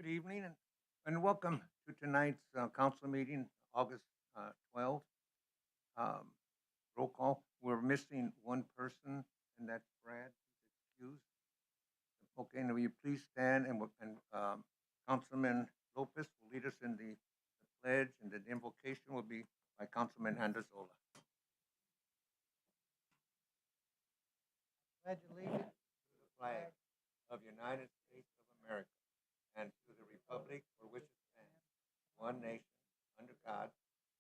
Good evening and welcome to tonight's council meeting, August 12th. Um, Roll call. We're missing one person, and that's Brad. He's excused. Okay, now will you please stand and Councilman Lopez will lead us in the pledge, and the invocation will be by Councilman Andazola. Pledge allegiance to the flag of United States of America and to the republic for which it stands, one nation, under God,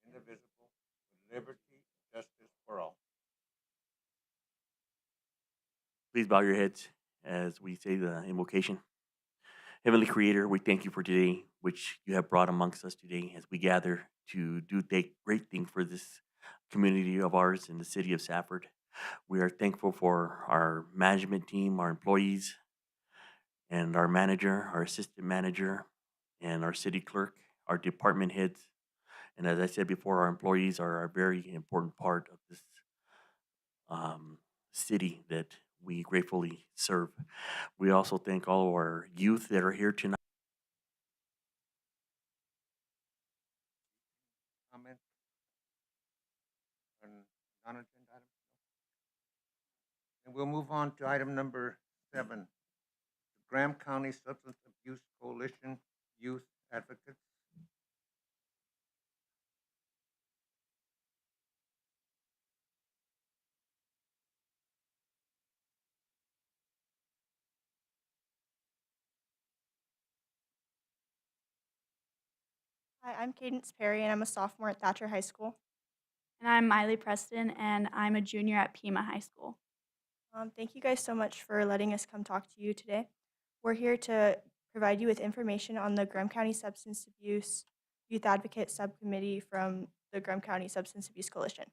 indivisible, with liberty and justice for all. Please bow your heads as we say the invocation. Heavenly Creator, we thank you for today, which you have brought amongst us today as we gather to do great thing for this community of ours in the city of Safford. We are thankful for our management team, our employees, and our manager, our assistant manager, and our city clerk, our department heads. And as I said before, our employees are a very important part of this city that we gratefully serve. We also thank all of our youth that are here tonight. Comments on non-agenda items? And we'll move on to item number 7, the Graham County Substance Abuse Coalition Youth Advocates. Hi, I'm Cadence Perry, and I'm a sophomore at Thatcher High School. And I'm Miley Preston, and I'm a junior at Pima High School. Thank you guys so much for letting us come talk to you today. We're here to provide you with information on the Graham County Substance Abuse Youth Advocate Subcommittee from the Graham County Substance Abuse Coalition.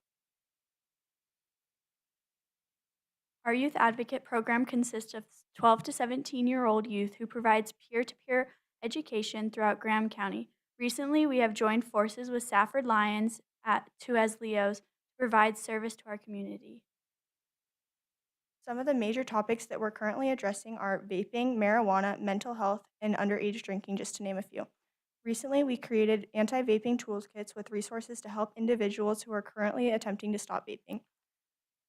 Our youth advocate program consists of 12 to 17-year-old youth who provides peer-to-peer education throughout Graham County. Recently, we have joined forces with Safford Lions as Leos to provide service to our community. Some of the major topics that we're currently addressing are vaping, marijuana, mental health, and underage drinking, just to name a few. Recently, we created anti-vaping tools kits with resources to help individuals who are currently attempting to stop vaping.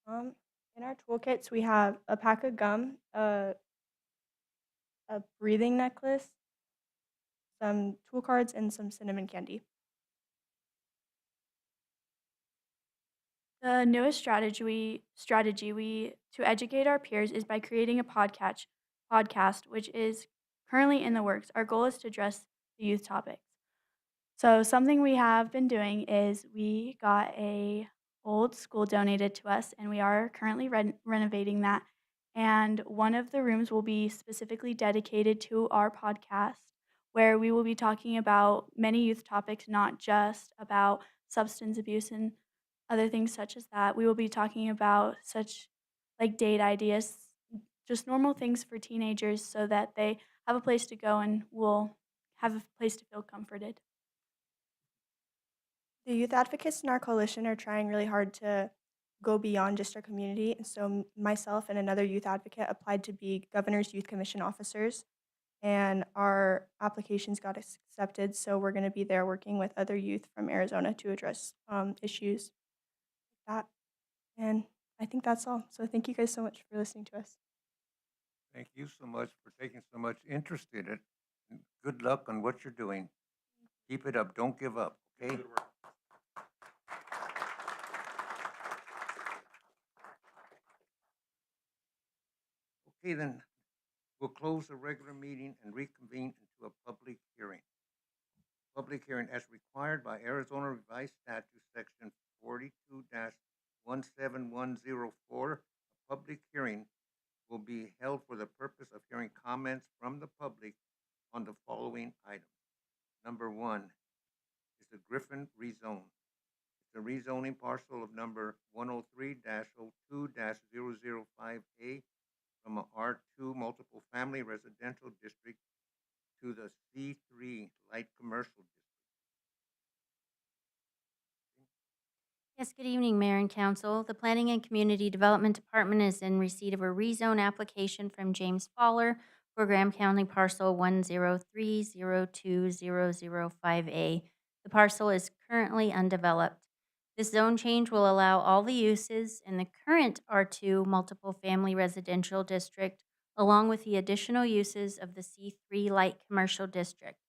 In our toolkits, we have a pack of gum, a breathing necklace, some tool cards, and some cinnamon candy. The newest strategy we to educate our peers is by creating a podcast, which is currently in the works. Our goal is to address the youth topics. So something we have been doing is we got a old school donated to us, and we are currently renovating that. And one of the rooms will be specifically dedicated to our podcast, where we will be talking about many youth topics, not just about substance abuse and other things such as that. We will be talking about such like date ideas, just normal things for teenagers so that they have a place to go and will have a place to feel comforted. The youth advocates in our coalition are trying really hard to go beyond just our community. And so myself and another youth advocate applied to be Governor's Youth Commission officers, and our applications got accepted. So we're going to be there working with other youth from Arizona to address issues like that. And I think that's all. So thank you guys so much for listening to us. Thank you so much for taking so much interest in it. And good luck on what you're doing. Keep it up. Don't give up. Okay. Okay, then we'll close the regular meeting and reconvene into a public hearing. Public hearing as required by Arizona Revised Statute Section 42-17104. A public hearing will be held for the purpose of hearing comments from the public on the following items. Number 1 is the Griffin rezone. It's a rezoning parcel of number 103-02-005A from a R2 multiple family residential district to the C3 light commercial district. Yes, good evening, Mayor and Council. The Planning and Community Development Department is in receipt of a rezone application from James Fowler for Graham County Parcel 103020005A. The parcel is currently undeveloped. This zone change will allow all the uses in the current R2 multiple family residential district, along with the additional uses of the C3 light commercial district.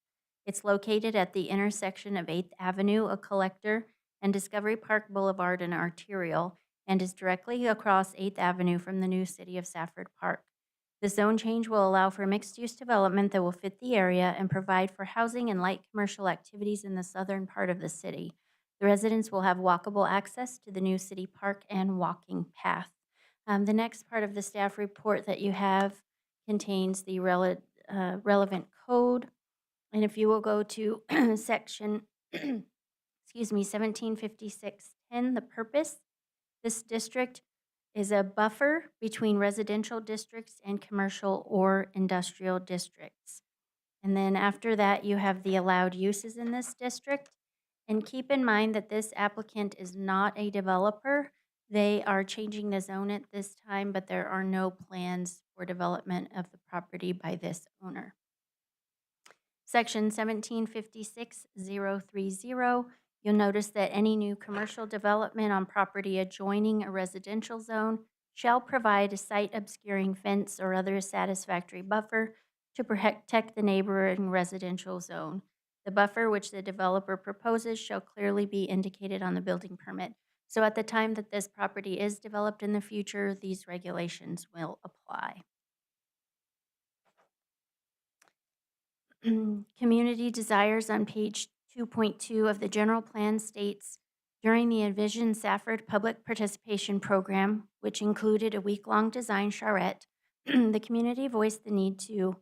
It's located at the intersection of 8th Avenue, a collector, and Discovery Park Boulevard, an arterial, and is directly across 8th Avenue from the new city of Safford Park. The zone change will allow for mixed-use development that will fit the area and provide for housing and light commercial activities in the southern part of the city. The residents will have walkable access to the new city park and walking path. The next part of the staff report that you have contains the relevant code. And if you will go to section, 175610, the purpose. This district is a buffer between residential districts and commercial or industrial districts. And then after that, you have the allowed uses in this district. And keep in mind that this applicant is not a developer. They are changing the zone at this time, but there are no plans for development of the property by this owner. Section 1756030, you'll notice that any new commercial development on property adjoining a residential zone shall provide a site obscuring fence or other satisfactory buffer to protect the neighboring residential zone. The buffer which the developer proposes shall clearly be indicated on the building permit. So at the time that this property is developed in the future, these regulations will apply. Community desires on page 2.2 of the general plan states, during the Envision Safford Public Participation Program, which included a week-long design charrette, the community voiced the need to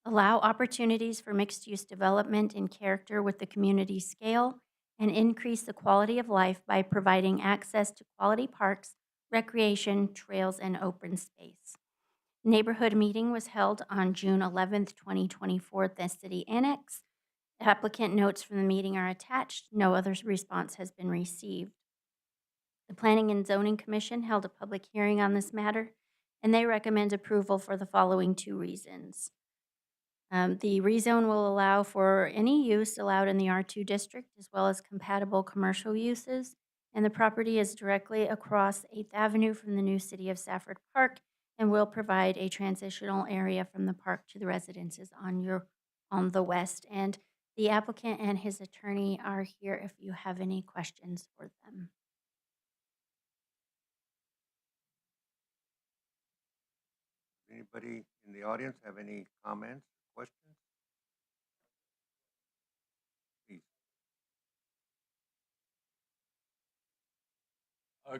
allow opportunities for mixed-use development in character with the community scale and increase the quality of life by providing access to quality parks, recreation, trails, and open space. Neighborhood meeting was held on June 11th, 2024 at the City Annex. Applicant notes from the meeting are attached. No other response has been received. The Planning and Zoning Commission held a public hearing on this matter, and they recommend approval for the following two reasons. The rezone will allow for any use allowed in the R2 district, as well as compatible commercial uses, and the property is directly across 8th Avenue from the new city of Safford Park and will provide a transitional area from the park to the residences on the west. And the applicant and his attorney are here if you have any questions for them. Anybody in the audience have any comments, questions? Please.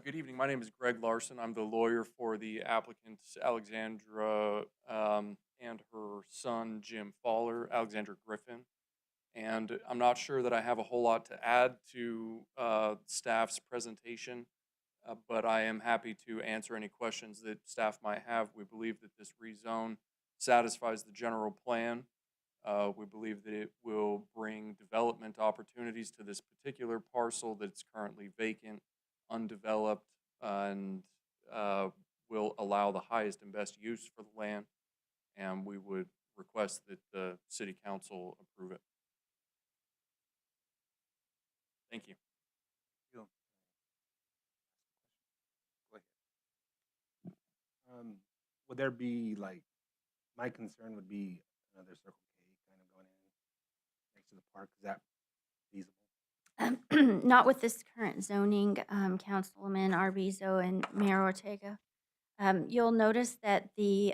Good evening. My name is Greg Larson. I'm the lawyer for the applicants Alexandra and her son Jim Fowler, Alexandra Griffin. And I'm not sure that I have a whole lot to add to staff's presentation, but I am happy to answer any questions that staff might have. We believe that this rezone satisfies the general plan. We believe that it will bring development opportunities to this particular parcel that's currently vacant, undeveloped, and will allow the highest and best use for the land. And we would request that the city council approve it. Thank you. You. Go ahead. Would there be like, my concern would be another Circle K kind of going in next to the park. Is that feasible? Not with this current zoning, Councilman Arbizo and Mayor Ortega. You'll notice that the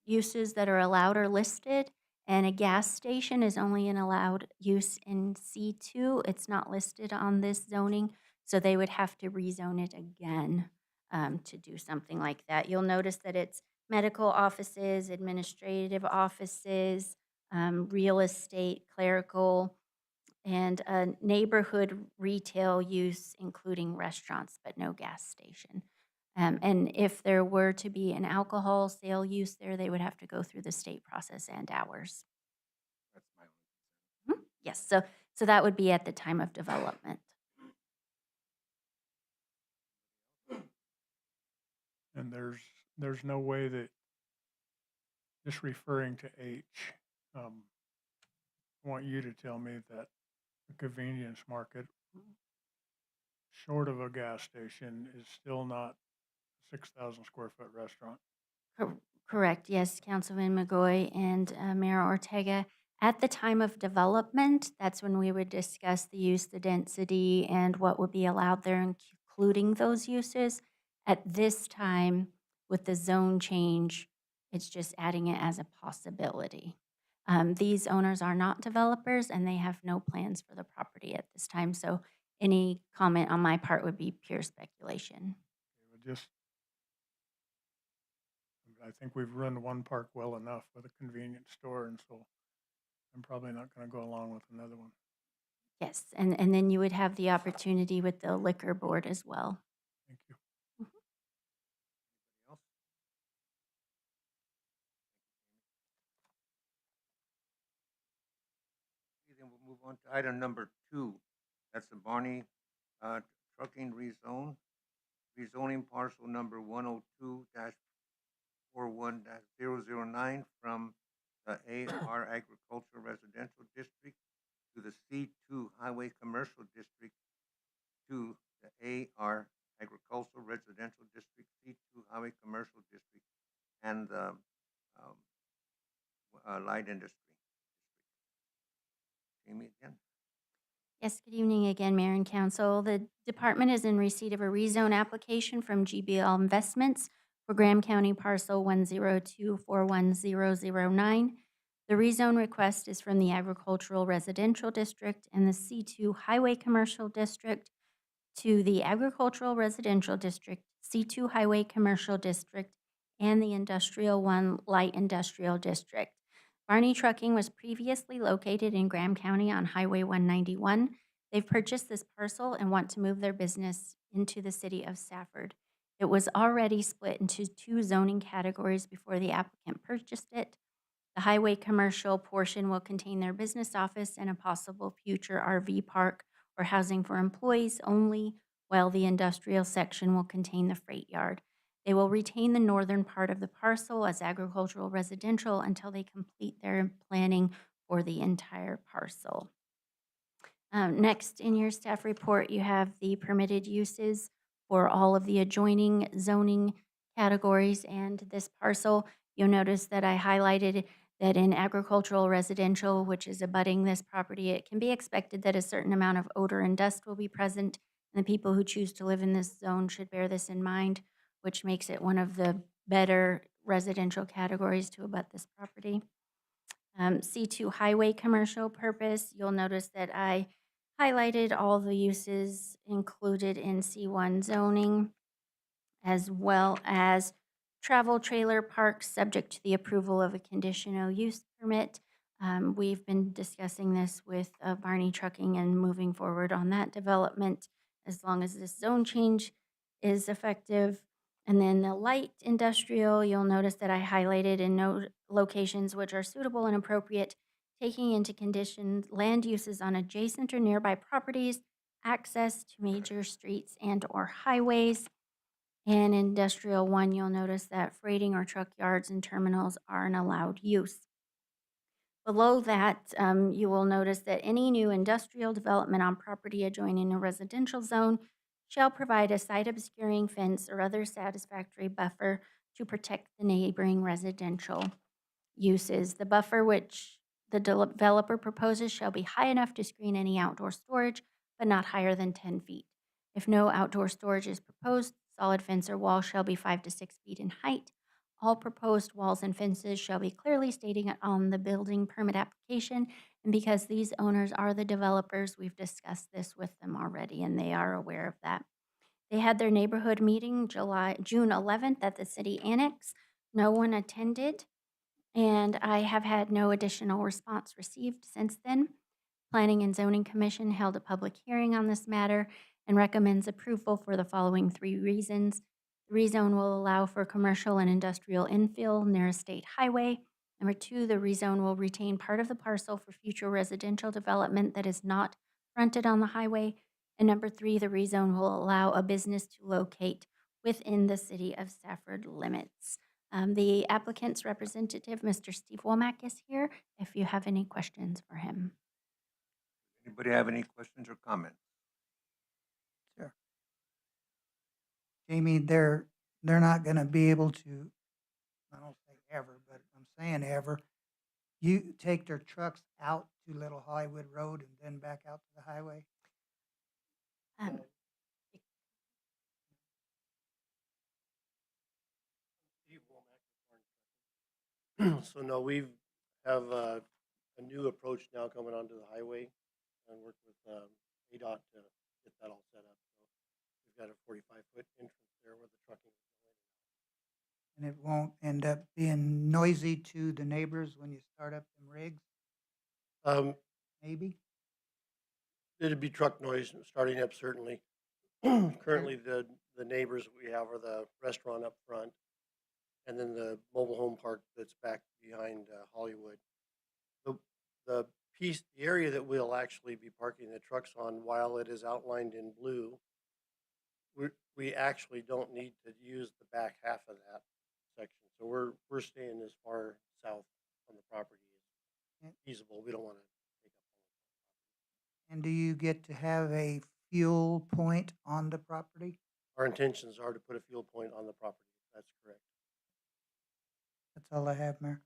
uses that are allowed are listed, and a gas station is only an allowed use in C2. It's not listed on this zoning, so they would have to rezone it again to do something like that. You'll notice that it's medical offices, administrative offices, real estate, clerical, and neighborhood retail use, including restaurants, but no gas station. And if there were to be an alcohol sale use there, they would have to go through the state process and ours. That's my only concern. Yes, so that would be at the time of development. And there's no way that just referring to H, I want you to tell me that the convenience market, short of a gas station, is still not 6,000 square foot restaurant. Correct, yes, Councilman McGoy and Mayor Ortega. At the time of development, that's when we would discuss the use, the density, and what would be allowed there, including those uses. At this time, with the zone change, it's just adding it as a possibility. These owners are not developers, and they have no plans for the property at this time, so any comment on my part would be pure speculation. It would just, I think we've run one park well enough with a convenience store, and so I'm probably not going to go along with another one. Yes, and then you would have the opportunity with the liquor board as well. Thank you. Anybody else? Okay, then we'll move on to item number 2. That's the Barney Trucking Rezone. Rezoning parcel number 102-41-009 from the AR Agricultural Residential District to the C2 Highway Commercial District to the AR Agricultural Residential District, C2 Highway Commercial District, and the Light Industry. Jamie again. Yes, good evening again, Mayor and Council. The department is in receipt of a rezone application from GBL Investments for Graham County parcel 102-410009. The rezone request is from the Agricultural Residential District and the C2 Highway Commercial District to the Agricultural Residential District, C2 Highway Commercial District, and the Industrial 1 Light Industrial District. Barney Trucking was previously located in Graham County on Highway 191. They've purchased this parcel and want to move their business into the city of Safford. It was already split into 2 zoning categories before the applicant purchased it. The highway commercial portion will contain their business office and a possible future RV park or housing for employees only, while the industrial section will contain the freight yard. They will retain the northern part of the parcel as agricultural residential until they complete their planning for the entire parcel. Next, in your staff report, you have the permitted uses for all of the adjoining zoning categories and this parcel. You'll notice that I highlighted that in agricultural residential, which is abutting this property, it can be expected that a certain amount of odor and dust will be present, and the people who choose to live in this zone should bear this in mind, which makes it one of the better residential categories to abut this property. C2 highway commercial purpose, you'll notice that I highlighted all the uses included in C1 zoning, as well as travel trailer parks subject to the approval of a conditional use permit. We've been discussing this with Barney Trucking and moving forward on that development as long as this zone change is effective. And then the light industrial, you'll notice that I highlighted in no locations which are suitable and appropriate, taking into condition land uses on adjacent or nearby properties, access to major streets and or highways. And industrial 1, you'll notice that freighting or truck yards and terminals are an allowed use. Below that, you will notice that any new industrial development on property adjoining a residential zone shall provide a site obscuring fence or other satisfactory buffer to protect the neighboring residential uses. The buffer which the developer proposes shall be high enough to screen any outdoor storage, but not higher than 10 feet. If no outdoor storage is proposed, solid fence or wall shall be 5 to 6 feet in height. All proposed walls and fences shall be clearly stating it on the building permit application. And because these owners are the developers, we've discussed this with them already, and they are aware of that. They had their neighborhood meeting June 11th at the city annex. No one attended, and I have had no additional response received since then. Planning and Zoning Commission held a public hearing on this matter and recommends approval for the following 3 reasons. The rezone will allow for commercial and industrial infill near a state highway. Number 2, the rezone will retain part of the parcel for future residential development that is not fronted on the highway. And number 3, the rezone will allow a business to locate within the city of Safford limits. The applicant's representative, Mr. Steve Womack, is here if you have any questions for him. Anybody have any questions or comments? Sure. Jamie, they're not gonna be able to, I don't say ever, but I'm saying ever, you take their trucks out to Little Hollywood Road and then back out to the highway? Um, So no, we have a new approach now coming onto the highway and work with ADOT to get that all set up. So we've got a 45-foot entrance there where the trucking is going. And it won't end up being noisy to the neighbors when you start up them rigs, maybe? It'd be truck noise starting up certainly. Currently, the neighbors we have are the restaurant up front and then the mobile home park that's back behind Hollywood. The area that we'll actually be parking the trucks on, while it is outlined in blue, we actually don't need to use the back half of that section. So we're staying as far south on the property as feasible. We don't want to take up all of And do you get to have a fuel point on the property? our intentions are to put a fuel point on the property. That's correct. That's all I have, Mayor.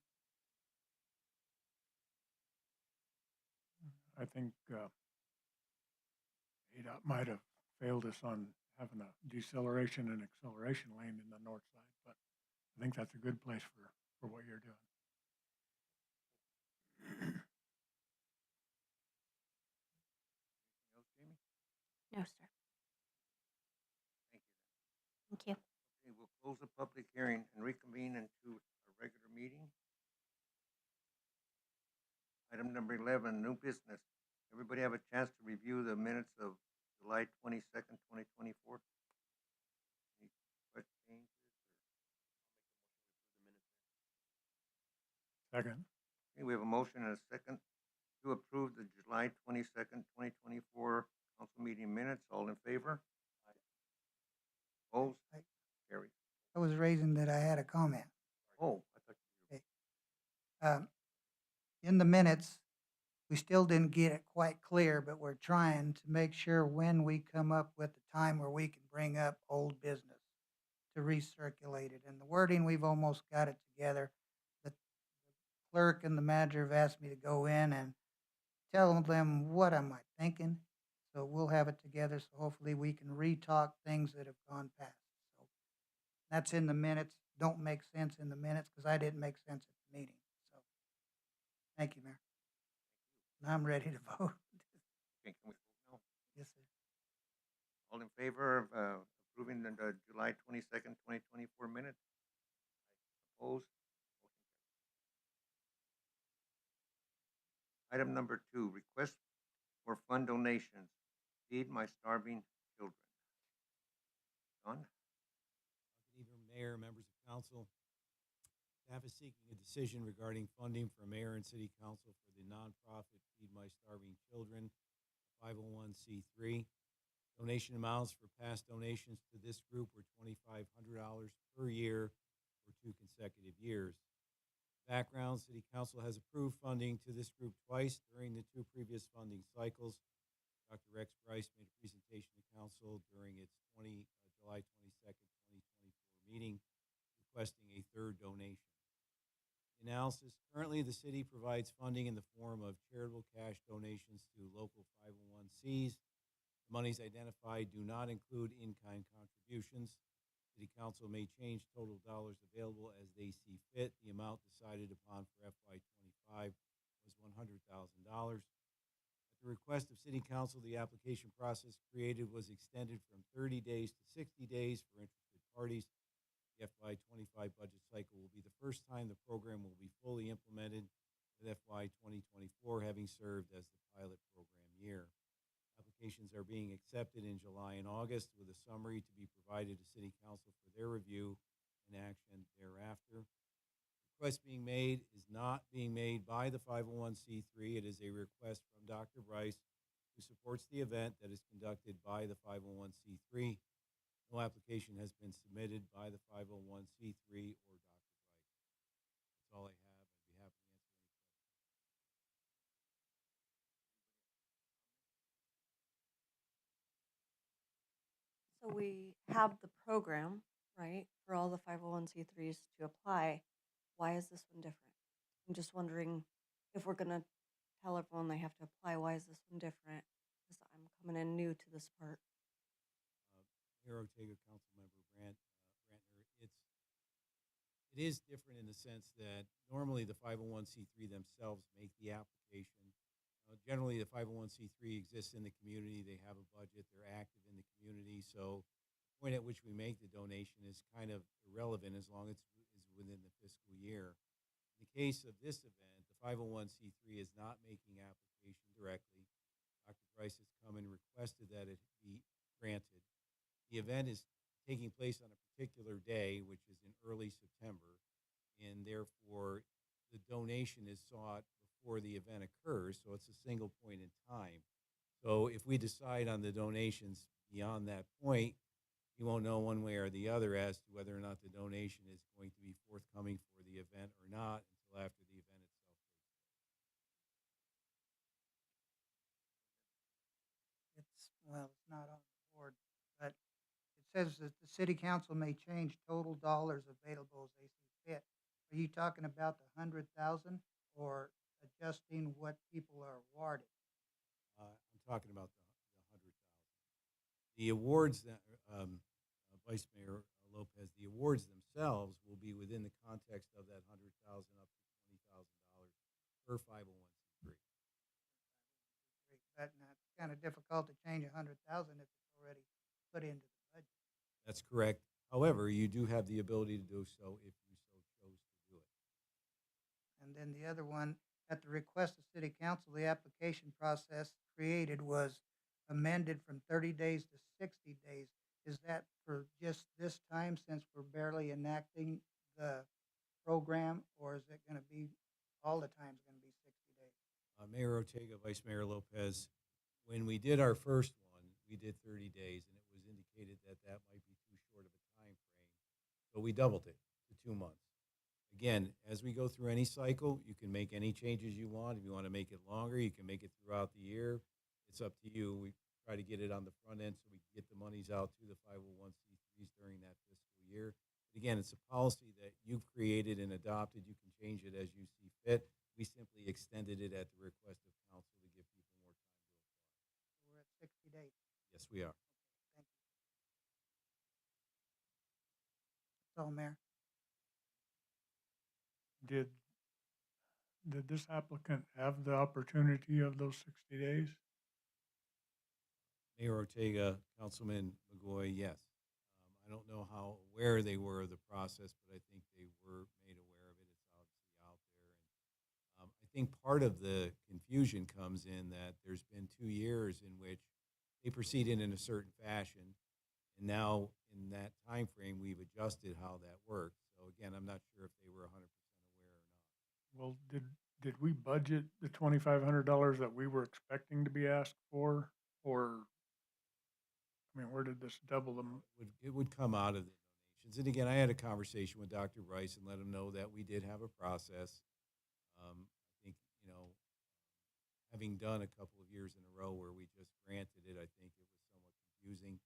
I think ADOT might have failed us on having a deceleration and acceleration lane in the north side, but I think that's a good place for what you're doing. Anything else, Jamie? No, sir. Thank you. Thank you. Okay, we'll close the public hearing and reconvene into a regular meeting. Item number 11, new business. Everybody have a chance to review the minutes of July 22nd, 2024? Any questions? Second, Okay, we have a motion and a second to approve the July 22nd, 2024 council meeting minutes. All in favor? Opposed? Aye. Carried. I was raising that I had a comment. Oh, I thought you In the minutes, we still didn't get it quite clear, but we're trying to make sure when we come up with the time where we can bring up old business to recirculate it. And the wording, we've almost got it together. The clerk and the manager have asked me to go in and tell them what am I thinking. So we'll have it together, so hopefully we can re-talk things that have gone past. So that's in the minutes. Don't make sense in the minutes because I didn't make sense at the meeting. So, thank you, Mayor. Now I'm ready to vote. Okay, can we vote now? Yes, sir. All in favor of approving the July 22nd, 2024 minutes? Opposed? Item number 2, request for fund donations. Feed my starving children. John? Good evening, Mayor, members of council. Staff is seeking a decision regarding funding for mayor and city council for the nonprofit Feed My Starving Children, 501c3. Donation amounts for past donations to this group were $2,500 per year for 2 consecutive years. Background, City Council has approved funding to this group twice during the 2 previous funding cycles. Dr. Rex Bryce made a presentation to council during its July 22nd, 2024 meeting requesting a 3rd donation. Analysis, currently the city provides funding in the form of charitable cash donations to local 501Cs. The monies identified do not include in-kind contributions. City Council may change total dollars available as they see fit. The amount decided upon for FY25 was $100,000. At the request of City Council, the application process created was extended from 30 days to 60 days for interested parties. The FY25 budget cycle will be the first time the program will be fully implemented, with FY 2024 having served as the pilot program year. Applications are being accepted in July and August, with a summary to be provided to City Council for their review and action thereafter. The request being made is not being made by the 501c3. It is a request from Dr. Bryce, who supports the event that is conducted by the 501c3. No application has been submitted by the 501c3 or Dr. That's all I have. I'd be happy to answer any questions. So we have the program, right, for all the 501c3s to apply. Why is this one different? I'm just wondering if we're gonna tell everyone they have to apply, why is this one different? Because I'm coming in new to this part. Mayor Ortega, Councilmember Brantner, it is different in the sense that normally the 501c3 themselves make the application. Generally, the 501c3 exists in the community. They have a budget. They're active in the community. So the point at which we make the donation is kind of irrelevant as long as it is within the fiscal year. In the case of this event, the 501c3 is not making application directly. Dr. Price has come and requested that it be granted. The event is taking place on a particular day, which is in early September, and therefore the donation is sought before the event occurs, so it's a single point in time. So if we decide on the donations beyond that point, you won't know one way or the other as to whether or not the donation is going to be forthcoming for the event or not until after the event itself takes place. It's not on the board, but it says that the city council may change total dollars available as they see fit. Are you talking about the 100,000 or adjusting what people are awarded? I'm talking about the 100,000. The awards that, Vice Mayor Lopez, the awards themselves will be within the context of that 100,000 up to $20,000 per 501c3. But it's kind of difficult to change 100,000 if it's already put into the budget. That's correct. However, you do have the ability to do so if you so chose to do it. And then the other one, at the request of city council, the application process created was amended from 30 days to 60 days. Is that for just this time since we're barely enacting the program, or is it gonna be, all the time's gonna be 60 days? Mayor Ortega, Vice Mayor Lopez, when we did our first one, we did 30 days, and it was indicated that that might be too short of a time frame. So we doubled it to 2 months. Again, as we go through any cycle, you can make any changes you want. If you want to make it longer, you can make it throughout the year. It's up to you. We try to get it on the front end so we can get the monies out to the 501c3s during that fiscal year. But again, it's a policy that you've created and adopted. You can change it as you see fit. We simply extended it at the request of council to give people more time to apply. So we're at 60 days. Yes, we are. Thank you. That's all, Mayor. Did this applicant have the opportunity of those 60 days? Mayor Ortega, Councilman McGoy, yes. I don't know how aware they were of the process, but I think they were made aware of it. It's obviously out there. And I think part of the confusion comes in that there's been 2 years in which they proceeded in a certain fashion. And now in that time frame, we've adjusted how that works. So again, I'm not sure if they were 100% aware or not. Well, did we budget the $2,500 that we were expecting to be asked for? Or, I mean, where did this double them? It would come out of the donations. And again, I had a conversation with Dr. Rice and let him know that we did have a process. I think, having done a couple of years in a row where we just granted it, I think it was somewhat confusing.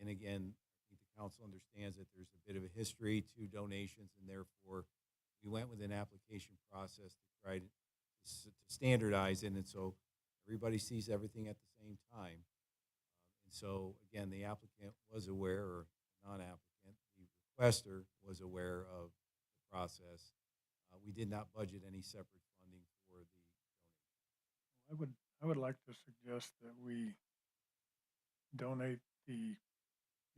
And again, I think the council understands that there's a bit of a history to donations, and therefore we went with an application process to try to standardize it, and so everybody sees everything at the same time. And so, again, the applicant was aware, or non-applicant, the requester was aware of the process. We did not budget any separate funding for the donation. I would like to suggest that we donate the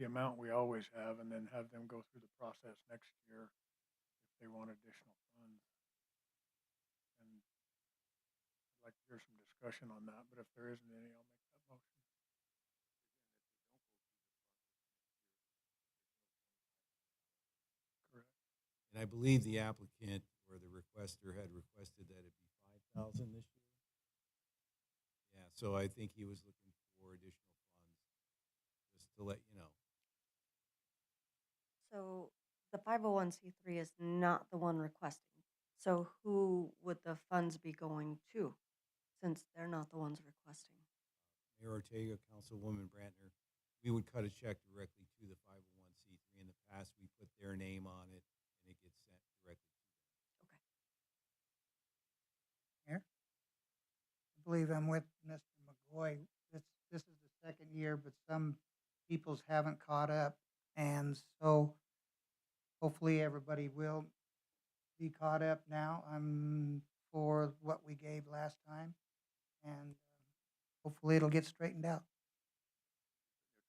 amount we always have and then have them go through the process next year if they want additional funds. And I'd like to hear some discussion on that, but if there isn't any, I'll make that motion. Correct. And I believe the applicant or the requester had requested that it be 5,000 this year. Yeah, so I think he was looking for additional funds, just to let you know. So the 501c3 is not the one requesting. So who would the funds be going to, since they're not the ones requesting? Mayor Ortega, Councilwoman Brantner, we would cut a check directly to the 501c3. In the past, we put their name on it, and it gets sent directly to them. Okay. Mayor? I believe I'm with Mr. McGoy. This is the second year, but some peoples haven't caught up. And so hopefully everybody will be caught up now for what we gave last time. And hopefully it'll get straightened out.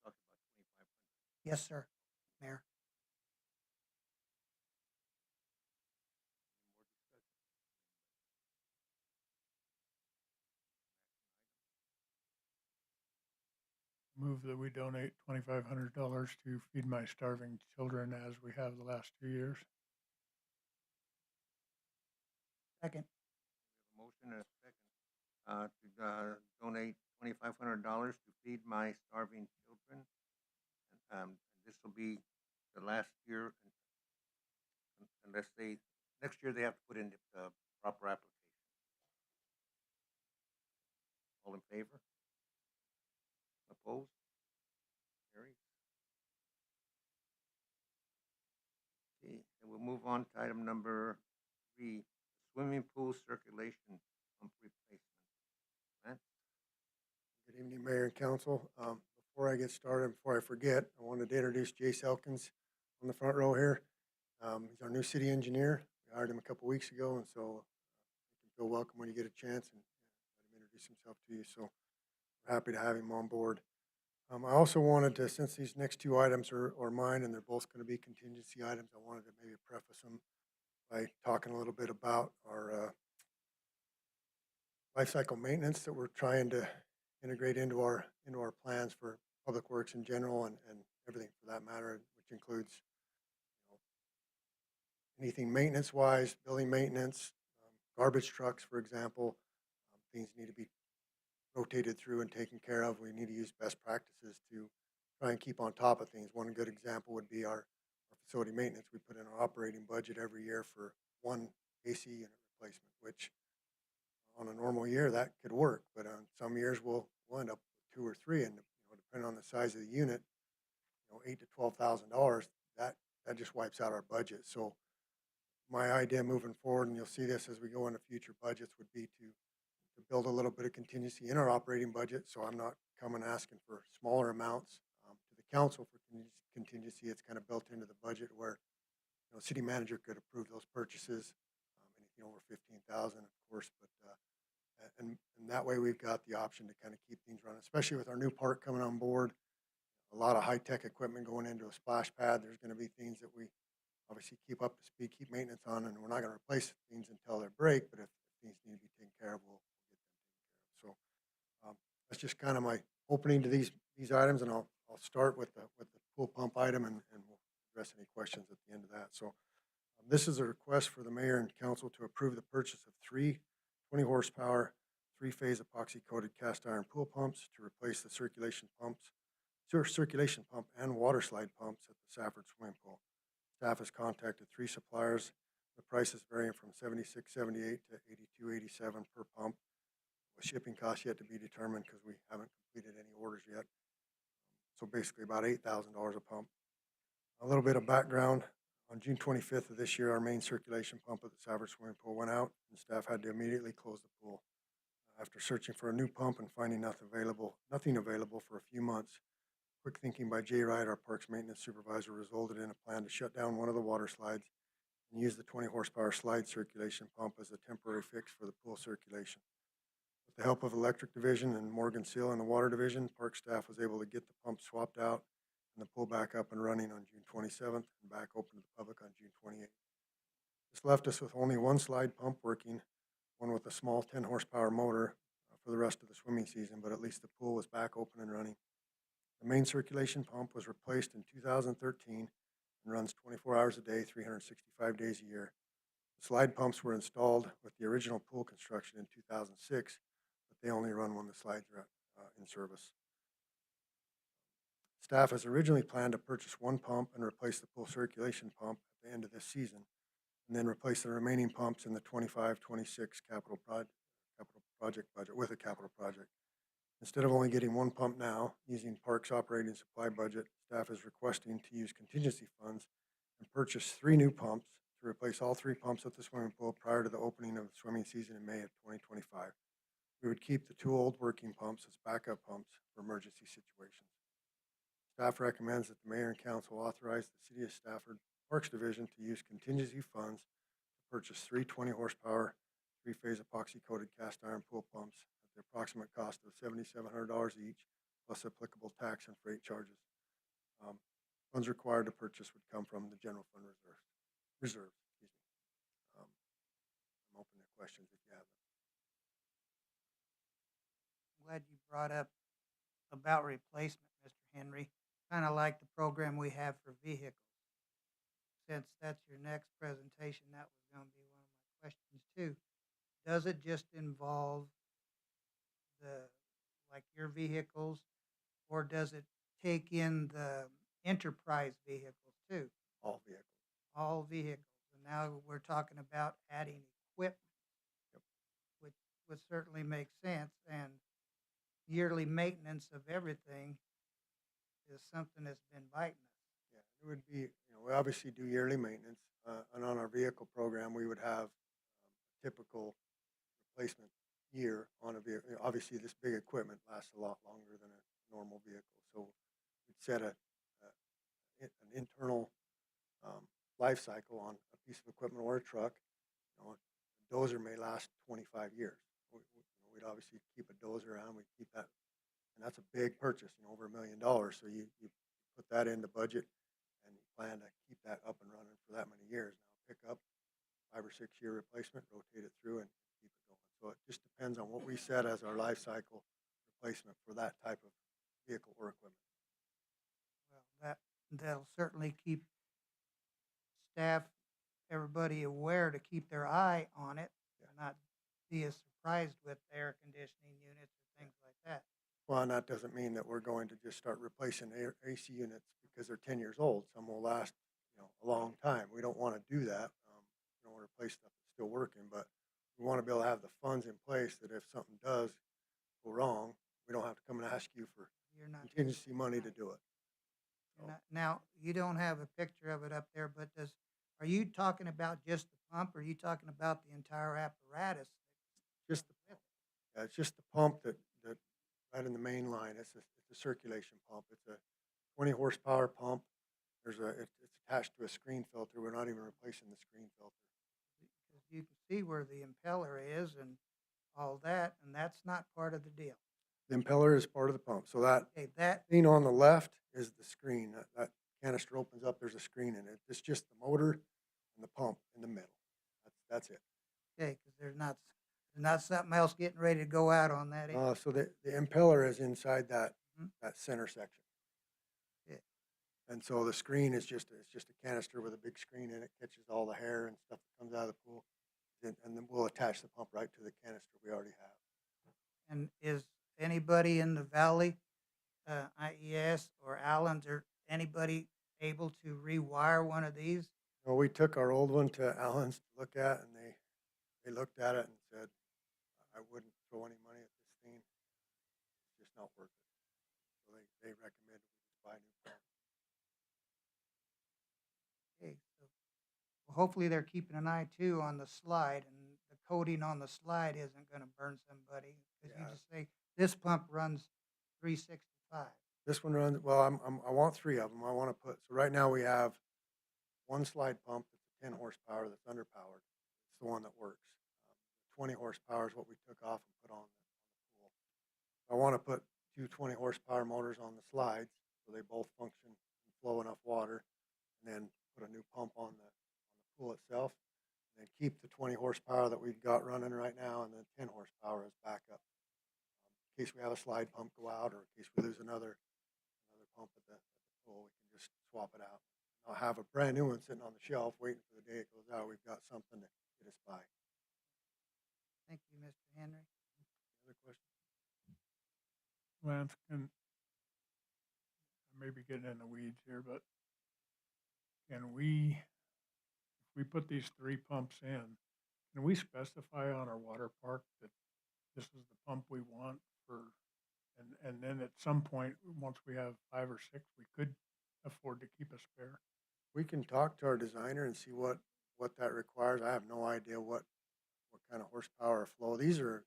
You're talking about 2,500. Yes, sir, Mayor. Any more discussion? Move that we donate $2,500 to Feed My Starving Children as we have the last 2 years. Second. We have a motion and a second to donate $2,500 to Feed My Starving Children. And this will be the last year, unless next year they have to put in the proper application. All in favor? Opposed? Carries. Okay, and we'll move on to item number 3, swimming pool circulation pump replacement. Lance? Good evening, Mayor and Council. Before I get started, before I forget, I wanted to introduce Jace Elkins on the front row here. He's our new city engineer. We hired him a couple weeks ago, and so you can feel welcome when you get a chance and let him introduce himself to you. So we're happy to have him on board. I also wanted to, since these next 2 items are mine and they're both going to be contingency items, I wanted to maybe preface them by talking a little bit about our life cycle maintenance that we're trying to integrate into our plans for public works in general and everything for that matter, which includes anything maintenance wise, building maintenance, garbage trucks, for example. Things need to be rotated through and taken care of. We need to use best practices to try and keep on top of things. One good example would be our facility maintenance. We put in our operating budget every year for 1 AC unit replacement, which on a normal year that could work, but on some years we'll end up with 2 or 3, and depending on the size of the unit, $8,000 to $12,000, that just wipes out our budget. So my idea moving forward, and you'll see this as we go into future budgets, would be to build a little bit of contingency in our operating budget. So I'm not coming asking for smaller amounts to the council for contingency. It's kind of built into the budget where city manager could approve those purchases, anything over 15,000, of course, but and that way we've got the option to kind of keep things running, especially with our new park coming on board. A lot of high-tech equipment going into a splash pad. There's going to be things that we obviously keep up to speed, keep maintenance on, and we're not going to replace things until they break, but if things need to be taken care of, we'll get them taken care of. So that's just kind of my opening to these items, and I'll start with the pool pump item, and we'll address any questions at the end of that. So this is a request for the mayor and council to approve the purchase of 3 20 horsepower, 3-phase epoxy coated cast iron pool pumps to replace the circulation pump and water slide pumps at the Safford swimming pool. Staff has contacted 3 suppliers. The prices varying from $76.78 to $82.87 per pump, with shipping costs yet to be determined because we haven't completed any orders yet. So basically about $8,000 a pump. A little bit of background. On June 25th of this year, our main circulation pump at the Safford swimming pool went out, and staff had to immediately close the pool. After searching for a new pump and finding nothing available for a few months, quick thinking by Jay Wright, our parks maintenance supervisor, resulted in a plan to shut down one of the water slides and use the 20 horsepower slide circulation pump as a temporary fix for the pool circulation. With the help of electric division and Morgan Seal and the water division, park staff was able to get the pump swapped out and the pool back up and running on June 27th and back open to the public on June 28th. This left us with only 1 slide pump working, one with a small 10 horsepower motor for the rest of the swimming season, but at least the pool was back open and running. The main circulation pump was replaced in 2013 and runs 24 hours a day, 365 days a year. The slide pumps were installed with the original pool construction in 2006, but they only run when the slides are in service. Staff has originally planned to purchase 1 pump and replace the pool circulation pump at the end of this season. and then replace the remaining pumps in the 25-26 capital project budget with a capital project. Instead of only getting one pump now, using Parks operating supply budget, staff is requesting to use contingency funds and purchase 3 new pumps to replace all 3 pumps at the swimming pool prior to the opening of the swimming season in May of 2025. We would keep the 2 old working pumps as backup pumps for emergency situations. Staff recommends that the mayor and council authorize the City of Stafford Parks Division to use contingency funds to purchase 3 20-horsepower, 3-phase epoxy-coated cast iron pool pumps at the approximate cost of $7,700 each, plus applicable tax and freight charges. Funds required to purchase would come from the general fund reserves. I'm open to questions if you have them. I'm glad you brought up about replacement, Mr. Henry. Kind of like the program we have for vehicles. Since that's your next presentation, that was going to be one of my questions too. Does it just involve like your vehicles, or does it take in the enterprise vehicles too? All vehicles. All vehicles. And now we're talking about adding equipment, which would certainly make sense. And yearly maintenance of everything is something that's been biting us. Yeah, it would be, we obviously do yearly maintenance, and on our vehicle program, we would have a typical replacement year on a vehicle. Obviously, this big equipment lasts a lot longer than a normal vehicle, so we'd set an internal life cycle on a piece of equipment or a truck. A dozer may last 25 years. We'd obviously keep a dozer around. We'd keep that, and that's a big purchase, over $1 million. So you put that in the budget, and you plan to keep that up and running for that many years. Now pick up 5 or 6 year replacement, rotate it through, and keep it going. So it just depends on what we set as our life cycle replacement for that type of vehicle or equipment. Well, that'll certainly keep staff, everybody aware to keep their eye on it, and not be as surprised with air conditioning units or things like that. Well, and that doesn't mean that we're going to just start replacing AC units because they're 10 years old. Some will last, a long time. We don't want to do that. We don't want to replace stuff that's still working, but we want to be able to have the funds in place that if something does go wrong, we don't have to come and ask you for contingency money to do it. Now, you don't have a picture of it up there, but are you talking about just the pump, or are you talking about the entire apparatus? Just the pump. Yeah, it's just the pump that right in the main line. It's a circulation pump. It's a 20 horsepower pump. It's attached to a screen filter. We're not even replacing the screen filter. Because you can see where the impeller is and all that, and that's not part of the deal. The impeller is part of the pump. So that that thing on the left is the screen. That canister opens up. There's a screen in it. It's just the motor and the pump in the middle. That's it. Okay, because there's not something else getting ready to go out on that. So the impeller is inside that center section. Yeah. And so the screen is just a canister with a big screen in it, catches all the hair and stuff that comes out of the pool, and then we'll attach the pump right to the canister we already have. And is anybody in the valley, IES or Allen's, or anybody able to rewire one of these? Well, we took our old one to Allen's to look at, and they looked at it and said, I wouldn't throw any money at this thing. It's just not worth it. So they recommended we just buy a new pump. Okay, so hopefully they're keeping an eye too on the slide, and the coating on the slide isn't going to burn somebody. Because you just say this pump runs 365. This one runs, well, I want 3 of them. I want to so right now we have one slide pump that's a 10 horsepower that's underpowered. It's the one that works. 20 horsepower is what we took off and put on the pool. I want to put 2 20 horsepower motors on the slides so they both function and flow enough water, and then put a new pump on the pool itself, and then keep the 20 horsepower that we've got running right now, and then 10 horsepower as backup. In case we have a slide pump go out, or in case we lose another pump at the pool, we can just swap it out. I'll have a brand new one sitting on the shelf waiting for the day it goes out. We've got something to get us by. Thank you, Mr. Henry. Other questions? Lance, I may be getting in the weeds here, but can we, if we put these 3 pumps in, can we specify on our water park that this is the pump we want for, and then at some point, once we have 5 or 6, we could afford to keep a spare? We can talk to our designer and see what that requires. I have no idea what kind of horsepower or flow. These are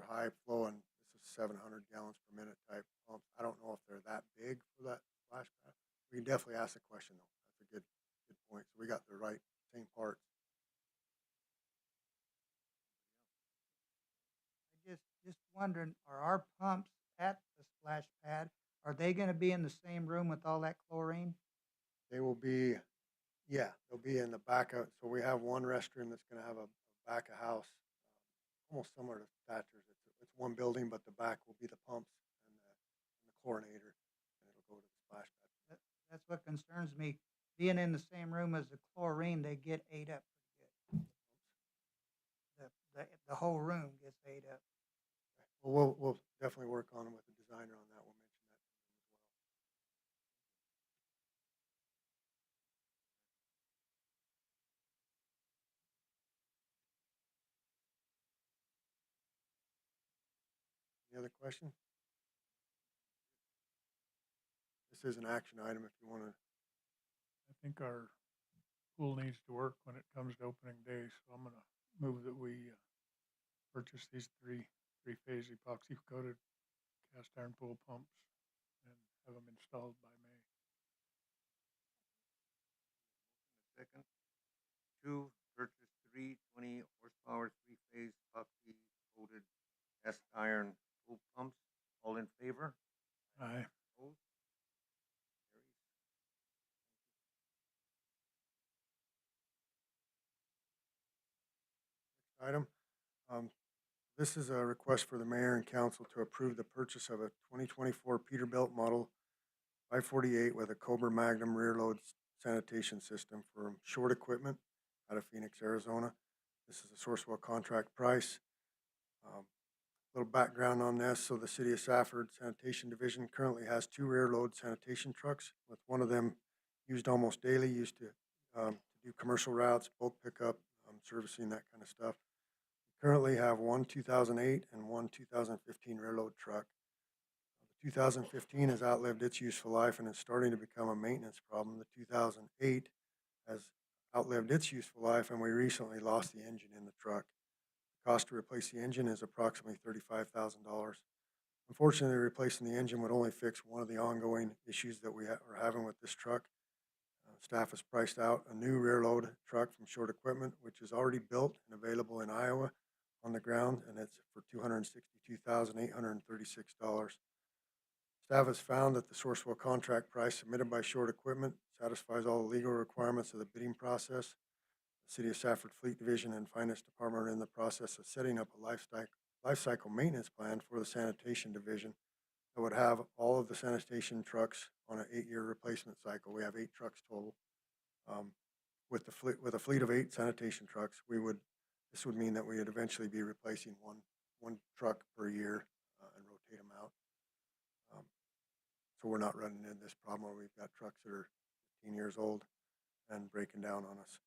high flow, and this is 700 gallons per minute type pumps. I don't know if they're that big for that splash pad. We can definitely ask the question though. That's a good point. So we got the right same parts. Just wondering, are our pumps at the splash pad, are they gonna be in the same room with all that chlorine? They will be, yeah, they'll be in the back of. So we have one restroom that's going to have a back of house, almost similar to Thatcher's. It's one building, but the back will be the pumps and the chlorinator, and it'll go to the splash pad. That's what concerns me. Being in the same room as the chlorine, they get ate up pretty good. The whole room gets ate up. Well, we'll definitely work on it with the designer on that. We'll mention that to them as well. Any other question? This is an action item if you want to. I think our pool needs to work when it comes to opening day, so I'm gonna move that we purchase these three-phase epoxy coated cast iron pool pumps and have them installed by May. Second, 2, purchase 3 20 horsepower, 3-phase epoxy coated cast iron pool pumps. All in favor? Aye. Opposed? Carries. Item. This is a request for the mayor and council to approve the purchase of a 2024 Peterbilt Model 548 with a Cobra Magnum rear load sanitation system from Short Equipment out of Phoenix, Arizona. This is a Sourcewell contract price. Little background on this. So the City of Safford Sanitation Division currently has 2 rear load sanitation trucks, with one of them used almost daily, used to do commercial routes, bulk pickup, servicing, that kind of stuff. We currently have one 2008 and one 2015 rear load truck. The 2015 has outlived its useful life and is starting to become a maintenance problem. The 2008 has outlived its useful life, and we recently lost the engine in the truck. The cost to replace the engine is approximately $35,000. Unfortunately, replacing the engine would only fix one of the ongoing issues that we are having with this truck. Staff has priced out a new rear load truck from Short Equipment, which is already built and available in Iowa on the ground, and it's for $262,836. Staff has found that the Sourcewell contract price submitted by Short Equipment satisfies all the legal requirements of the bidding process. The City of Safford Fleet Division and Finance Department are in the process of setting up a life cycle maintenance plan for the Sanitation Division that would have all of the sanitation trucks on an 8-year replacement cycle. We have 8 trucks total. With a fleet of 8 sanitation trucks, this would mean that we would eventually be replacing one truck per year and rotate them out. So we're not running into this problem where we've got trucks that are 15 years old and breaking down on us.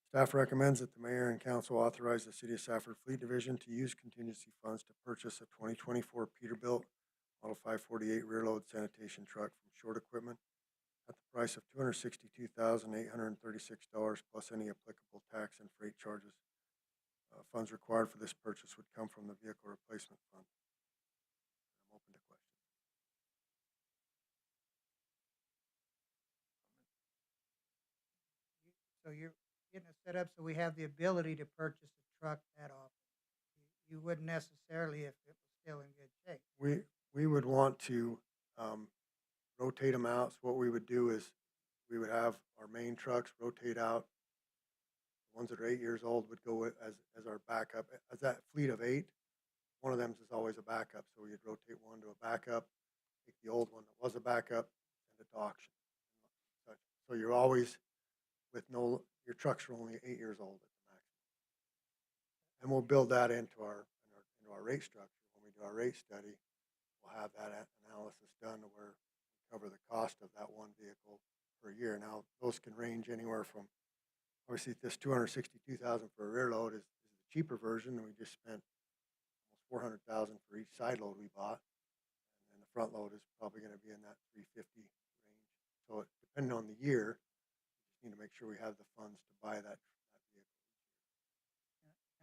Staff recommends that the mayor and council authorize the City of Safford Fleet Division to use contingency funds to purchase a 2024 Peterbilt Model 548 rear load sanitation truck from Short Equipment at the price of $262,836 plus any applicable tax and freight charges. Funds required for this purchase would come from the Vehicle Replacement Fund. I'm open to questions. So you're getting it set up so we have the ability to purchase a truck that often. You wouldn't necessarily if it was still in good shape. We would want to rotate them out. So what we would do is we would have our main trucks rotate out. The ones that are 8 years old would go as our backup. As that fleet of 8, one of them is always a backup. So we'd rotate one to a backup, take the old one that was a backup, send it to auction. So you're always your trucks are only 8 years old at the maximum. And we'll build that into our rate structure. When we do our rate study, we'll have that analysis done to where we cover the cost of that one vehicle per year. Now, those can range anywhere from Obviously, this 262,000 for a rear load is the cheaper version, and we just spent almost 400,000 for each side load we bought. And the front load is probably gonna be in that 350 range. So depending on the year, we just need to make sure we have the funds to buy that vehicle.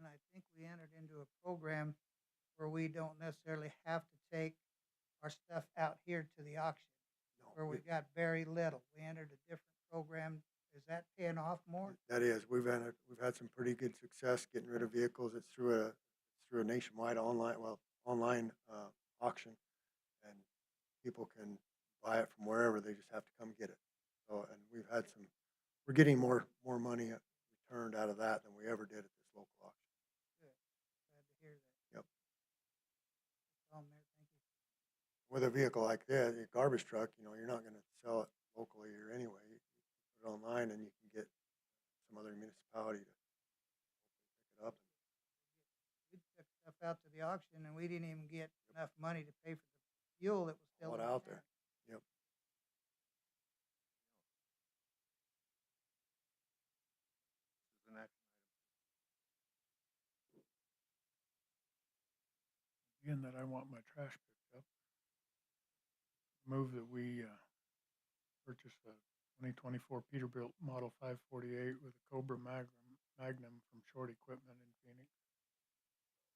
And I think we entered into a program where we don't necessarily have to take our stuff out here to the auction, No, where we got very little. We entered a different program. Is that paying off more? that is, we've had some pretty good success getting rid of vehicles. It's through a nationwide online auction, and people can buy it from wherever. They just have to come get it. So, and we're getting more money returned out of that than we ever did at this local auction. Good. Glad to hear that. Yep. That's all, Mayor. Thank you. With a vehicle like this, a garbage truck, you're not gonna sell it locally or anyway. You put it online and you can get some other municipality to pick it up. We took stuff out to the auction and we didn't even get enough money to pay for the fuel that was still Haul it in the out tank. there. Yep. This is an action item. Again, that I want my trash picked up. Move that we purchase a 2024 Peterbilt Model 548 with a Cobra Magnum from Short Equipment in Phoenix.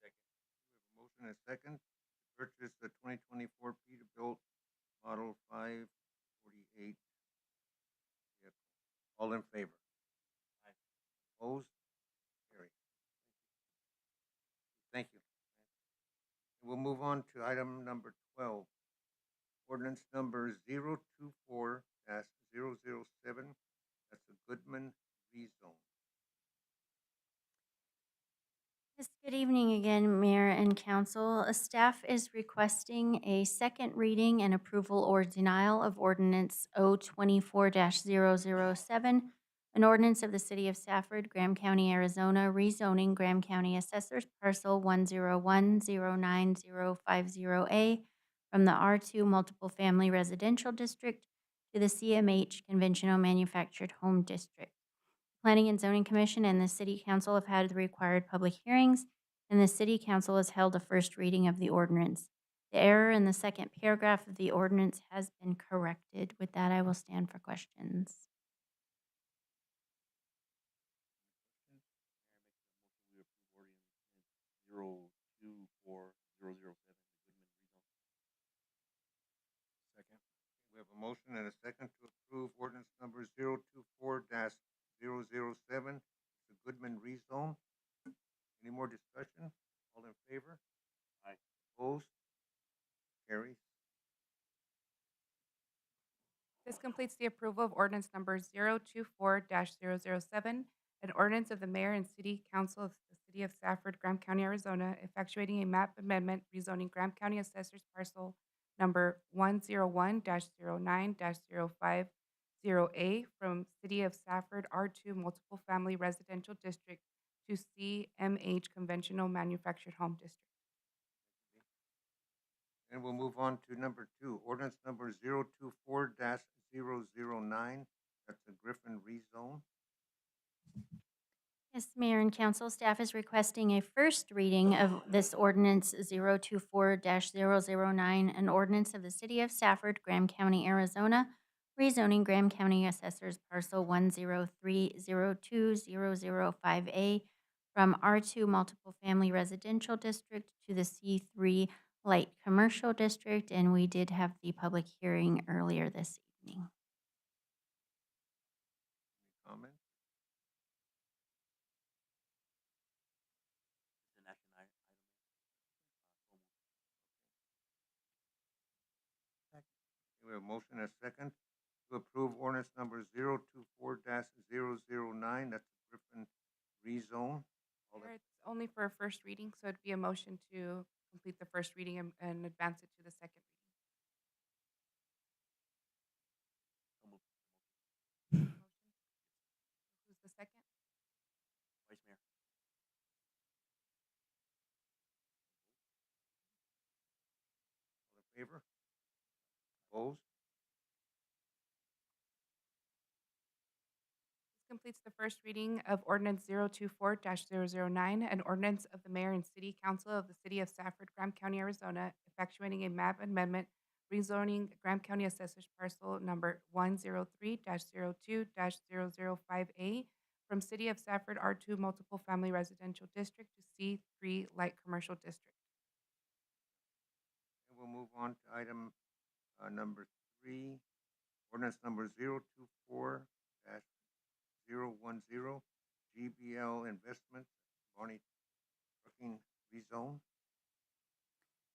Second. We have a motion and a second to purchase the 2024 Peterbilt Model 548 vehicle. All in favor? Aye. Opposed? Carried. Thank you. We'll move on to item number 12. Ordinance number 024-007. That's a Goodman rezone. Yes, good evening again, Mayor and Council. Staff is requesting a second reading and approval or denial of Ordinance O24-007, an ordinance of the City of Safford, Graham County, Arizona, rezoning Graham County Assessor's Parcel 101-09050A from the R2 Multiple Family Residential District to the CMH Conventional Manufactured Home District. Planning and Zoning Commission and the City Council have had the required public hearings, and the City Council has held a first reading of the ordinance. The error in the second paragraph of the ordinance has been corrected. With that, I will stand for questions. We approve ordinance 024-007, the Goodman rezone. Second. We have a motion and a second to approve ordinance number 024-007. It's a Goodman rezone. Any more discussion? All in favor? Aye. Opposed? Carries. This completes the approval of ordinance number 024-007, an ordinance of the Mayor and City Council of the City of Safford, Graham County, Arizona, effectuating a map amendment rezoning Graham County Assessor's Parcel number 101-09-050A from City of Safford R2 Multiple Family Residential District to CMH Conventional Manufactured Home District. And we'll move on to number 2, ordinance number 024-009. That's a Griffin rezone. Yes, Mayor and Council, staff is requesting a first reading of this ordinance 024-009, an ordinance of the City of Safford, Graham County, Arizona, rezoning Graham County Assessor's Parcel 103-02-005A from R2 Multiple Family Residential District to the C3 Light Commercial District, and we did have the public hearing earlier this evening. Any comments? It's an action item. So moved. We have a motion and a second to approve ordinance number 024-009. That's a Griffin rezone. All Mayor, in- it's only for a first reading, so it'd be a motion to complete the first reading and advance it to the second So moved. reading. Motion. Who's the second? Vice Mayor. All in favor? Opposed? completes the first reading of ordinance 024-009, an ordinance of the mayor and city council of the city of Safford, Graham County, Arizona, effectuating a map amendment, rezoning Graham County Assessor's Parcel Number 103-02-005A from City of Safford R2 Multiple Family Residential District to C3 Light Commercial District. And we'll move on to item number 3, ordinance number 024-010, GBL Investments, Barney Trucking Rezone.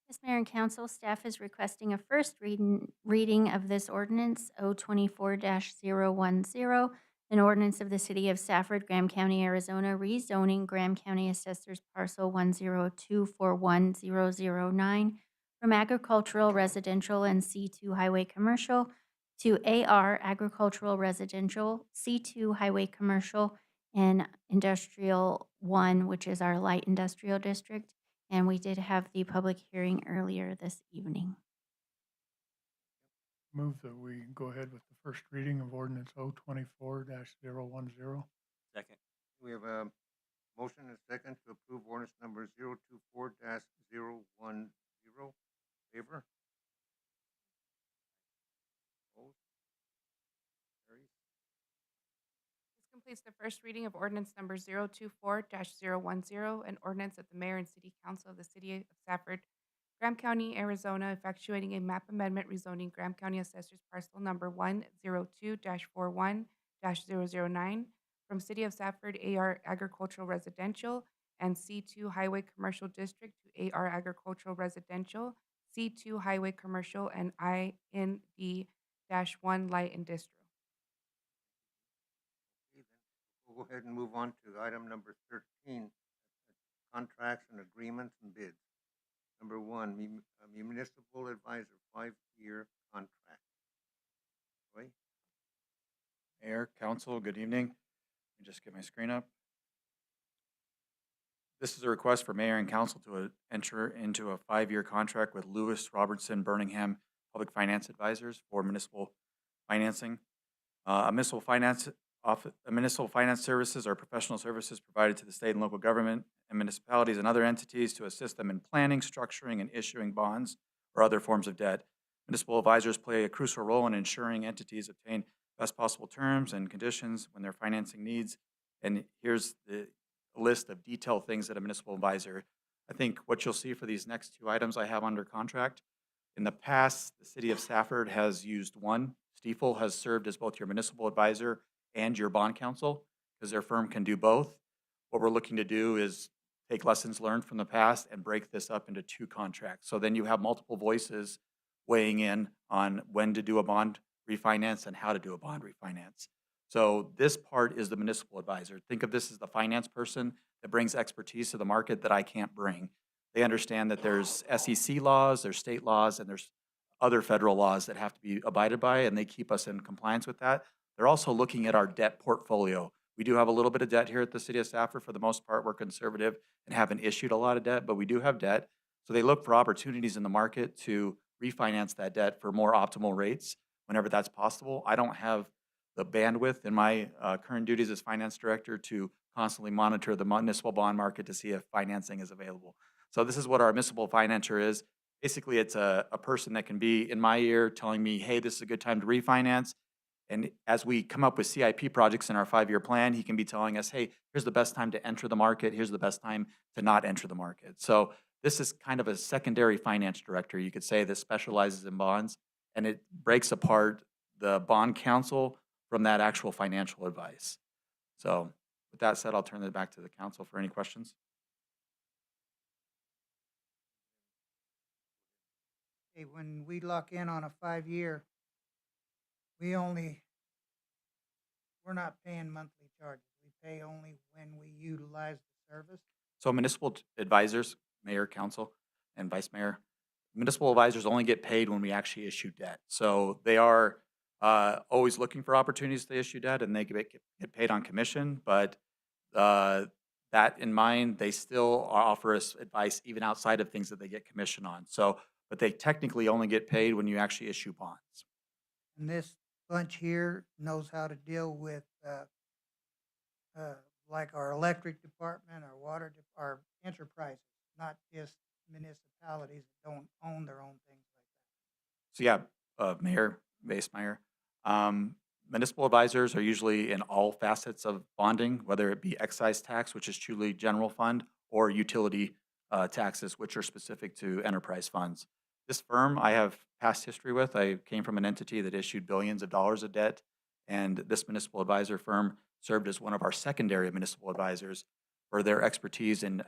Yes, Mayor and Council, staff is requesting a first reading of this ordinance, O24-010, an ordinance of the City of Safford, Graham County, Arizona, rezoning Graham County Assessor's Parcel 10241,009 from agricultural, residential, and C2 highway commercial to AR agricultural, residential, C2 highway commercial, and industrial 1, which is our light industrial district. And we did have the public hearing earlier this evening. Move that we go ahead with the first reading of ordinance O24-010. Second. We have a motion and a second to approve ordinance number 024-010. Favor? Opposed? Carries. This completes the first reading of ordinance number 024-010, an ordinance of the mayor and city council of the city of Safford, Graham County, Arizona, effectuating a map amendment rezoning Graham County Assessor's Parcel Number 102-41-009 from City of Safford AR Agricultural Residential and C2 Highway Commercial District to AR Agricultural Residential, C2 Highway Commercial, and IND-1 Light Industrial. Okay, then we'll go ahead and move on to item number 13, contracts and agreements and bids. Number 1, municipal advisor 5-year contract. Roy? Mayor, council, good evening. Let me just get my screen up. This is a request for mayor and council to enter into a 5-year contract with Lewis Robertson Birmingham Public Finance Advisors for municipal financing. Municipal finance services are professional services provided to the state and local government and municipalities and other entities to assist them in planning, structuring, and issuing bonds or other forms of debt. Municipal advisors play a crucial role in ensuring entities obtain best possible terms and conditions when their financing needs. And here's the list of detailed things that a municipal advisor. I think what you'll see for these next 2 items I have under contract. In the past, the city of Safford has used one. Stiefel has served as both your municipal advisor and your bond counsel because their firm can do both. What we're looking to do is take lessons learned from the past and break this up into 2 contracts. So then you have multiple voices weighing in on when to do a bond refinance and how to do a bond refinance. So this part is the municipal advisor. Think of this as the finance person that brings expertise to the market that I can't bring. They understand that there's SEC laws, there's state laws, and there's other federal laws that have to be abided by, and they keep us in compliance with that. They're also looking at our debt portfolio. We do have a little bit of debt here at the city of Safford. For the most part, we're conservative and haven't issued a lot of debt, but we do have debt. So they look for opportunities in the market to refinance that debt for more optimal rates whenever that's possible. I don't have the bandwidth in my current duties as finance director to constantly monitor the municipal bond market to see if financing is available. So this is what our municipal financer is. Basically, it's a person that can be in my ear telling me, hey, this is a good time to refinance. And as we come up with CIP projects in our 5-year plan, he can be telling us, hey, here's the best time to enter the market. Here's the best time to not enter the market. So this is kind of a secondary finance director, you could say, that specializes in bonds. And it breaks apart the bond counsel from that actual financial advice. So with that said, I'll turn it back to the council for any questions. Okay, when we lock in on a 5-year, we're not paying monthly charges. We pay only when we utilize the service. So municipal advisors, mayor, council, and vice mayor, municipal advisors only get paid when we actually issue debt. So they are always looking for opportunities to issue debt, and they get paid on commission. But that in mind, they still offer us advice even outside of things that they get commission on. So, but they technically only get paid when you actually issue bonds. And this bunch here knows how to deal with like our electric department, our our enterprises, not just municipalities that don't own their own things like that. So yeah, Mayor, Vice Mayor, municipal advisors are usually in all facets of bonding, whether it be excise tax, which is truly general fund, or utility taxes, which are specific to enterprise funds. This firm I have past history with. I came from an entity that issued billions of dollars of debt, and this municipal advisor firm served as one of our secondary municipal advisors for their expertise in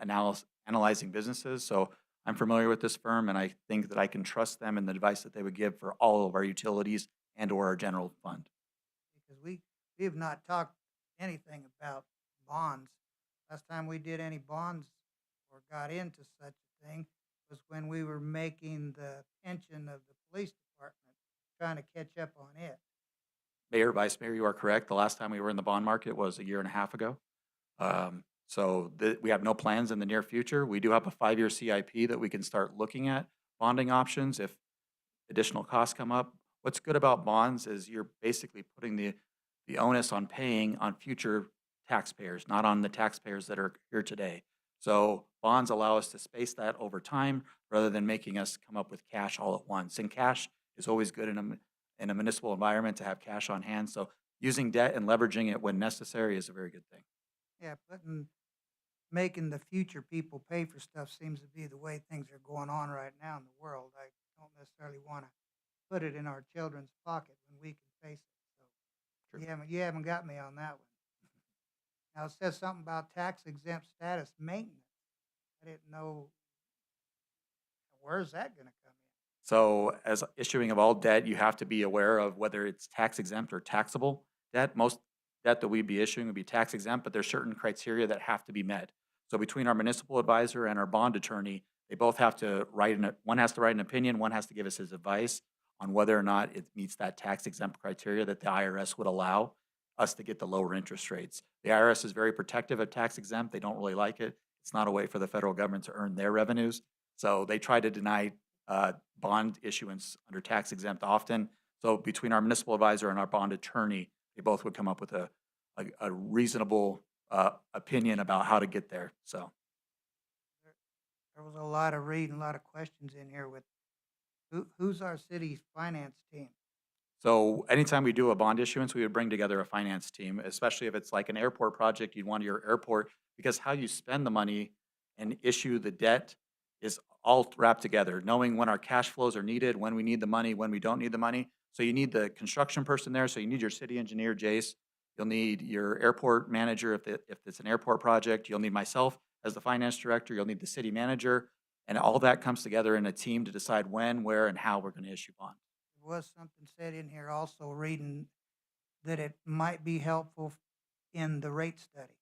analyzing businesses. So I'm familiar with this firm, and I think that I can trust them in the advice that they would give for all of our utilities and/or our general fund. Because we have not talked anything about bonds. Last time we did any bonds or got into such a thing was when we were making the pension of the police department, trying to catch up on it. Mayor, Vice Mayor, you are correct. The last time we were in the bond market was a year and a half ago. We have no plans in the near future. We do have a 5-year CIP that we can start looking at bonding options if additional costs come up. What's good about bonds is you're basically putting the onus on paying on future taxpayers, not on the taxpayers that are here today. So bonds allow us to space that over time rather than making us come up with cash all at once. And cash is always good in a municipal environment to have cash on hand. So using debt and leveraging it when necessary is a very good thing. Yeah, making the future people pay for stuff seems to be the way things are going on right now in the world. I don't necessarily want to put it in our children's pocket when we can face it. So you haven't got me on that one. Now it says something about tax exempt status maintenance. I didn't know. Where's that going to come in? So as issuing of all debt, you have to be aware of whether it's tax exempt or taxable debt. Most debt that we'd be issuing would be tax exempt, but there's certain criteria that have to be met. So between our municipal advisor and our bond attorney, they both have to one has to write an opinion, one has to give us his advice on whether or not it meets that tax exempt criteria that the IRS would allow us to get the lower interest rates. The IRS is very protective of tax exempt. They don't really like it. It's not a way for the federal government to earn their revenues. So they try to deny bond issuance under tax exempt often. So between our municipal advisor and our bond attorney, they both would come up with a reasonable opinion about how to get there. So There was a lot of reading, a lot of questions in here with who's our city's finance team? So anytime we do a bond issuance, we would bring together a finance team, especially if it's like an airport project, you'd want your airport, because how you spend the money and issue the debt is all wrapped together, knowing when our cash flows are needed, when we need the money, when we don't need the money. So you need the construction person there, so you need your city engineer, Jace. You'll need your airport manager if it's an airport project. You'll need myself as the finance director. You'll need the city manager. And all that comes together in a team to decide when, where, and how we're going to issue bonds. There was something said in here also reading that it might be helpful in the rate study.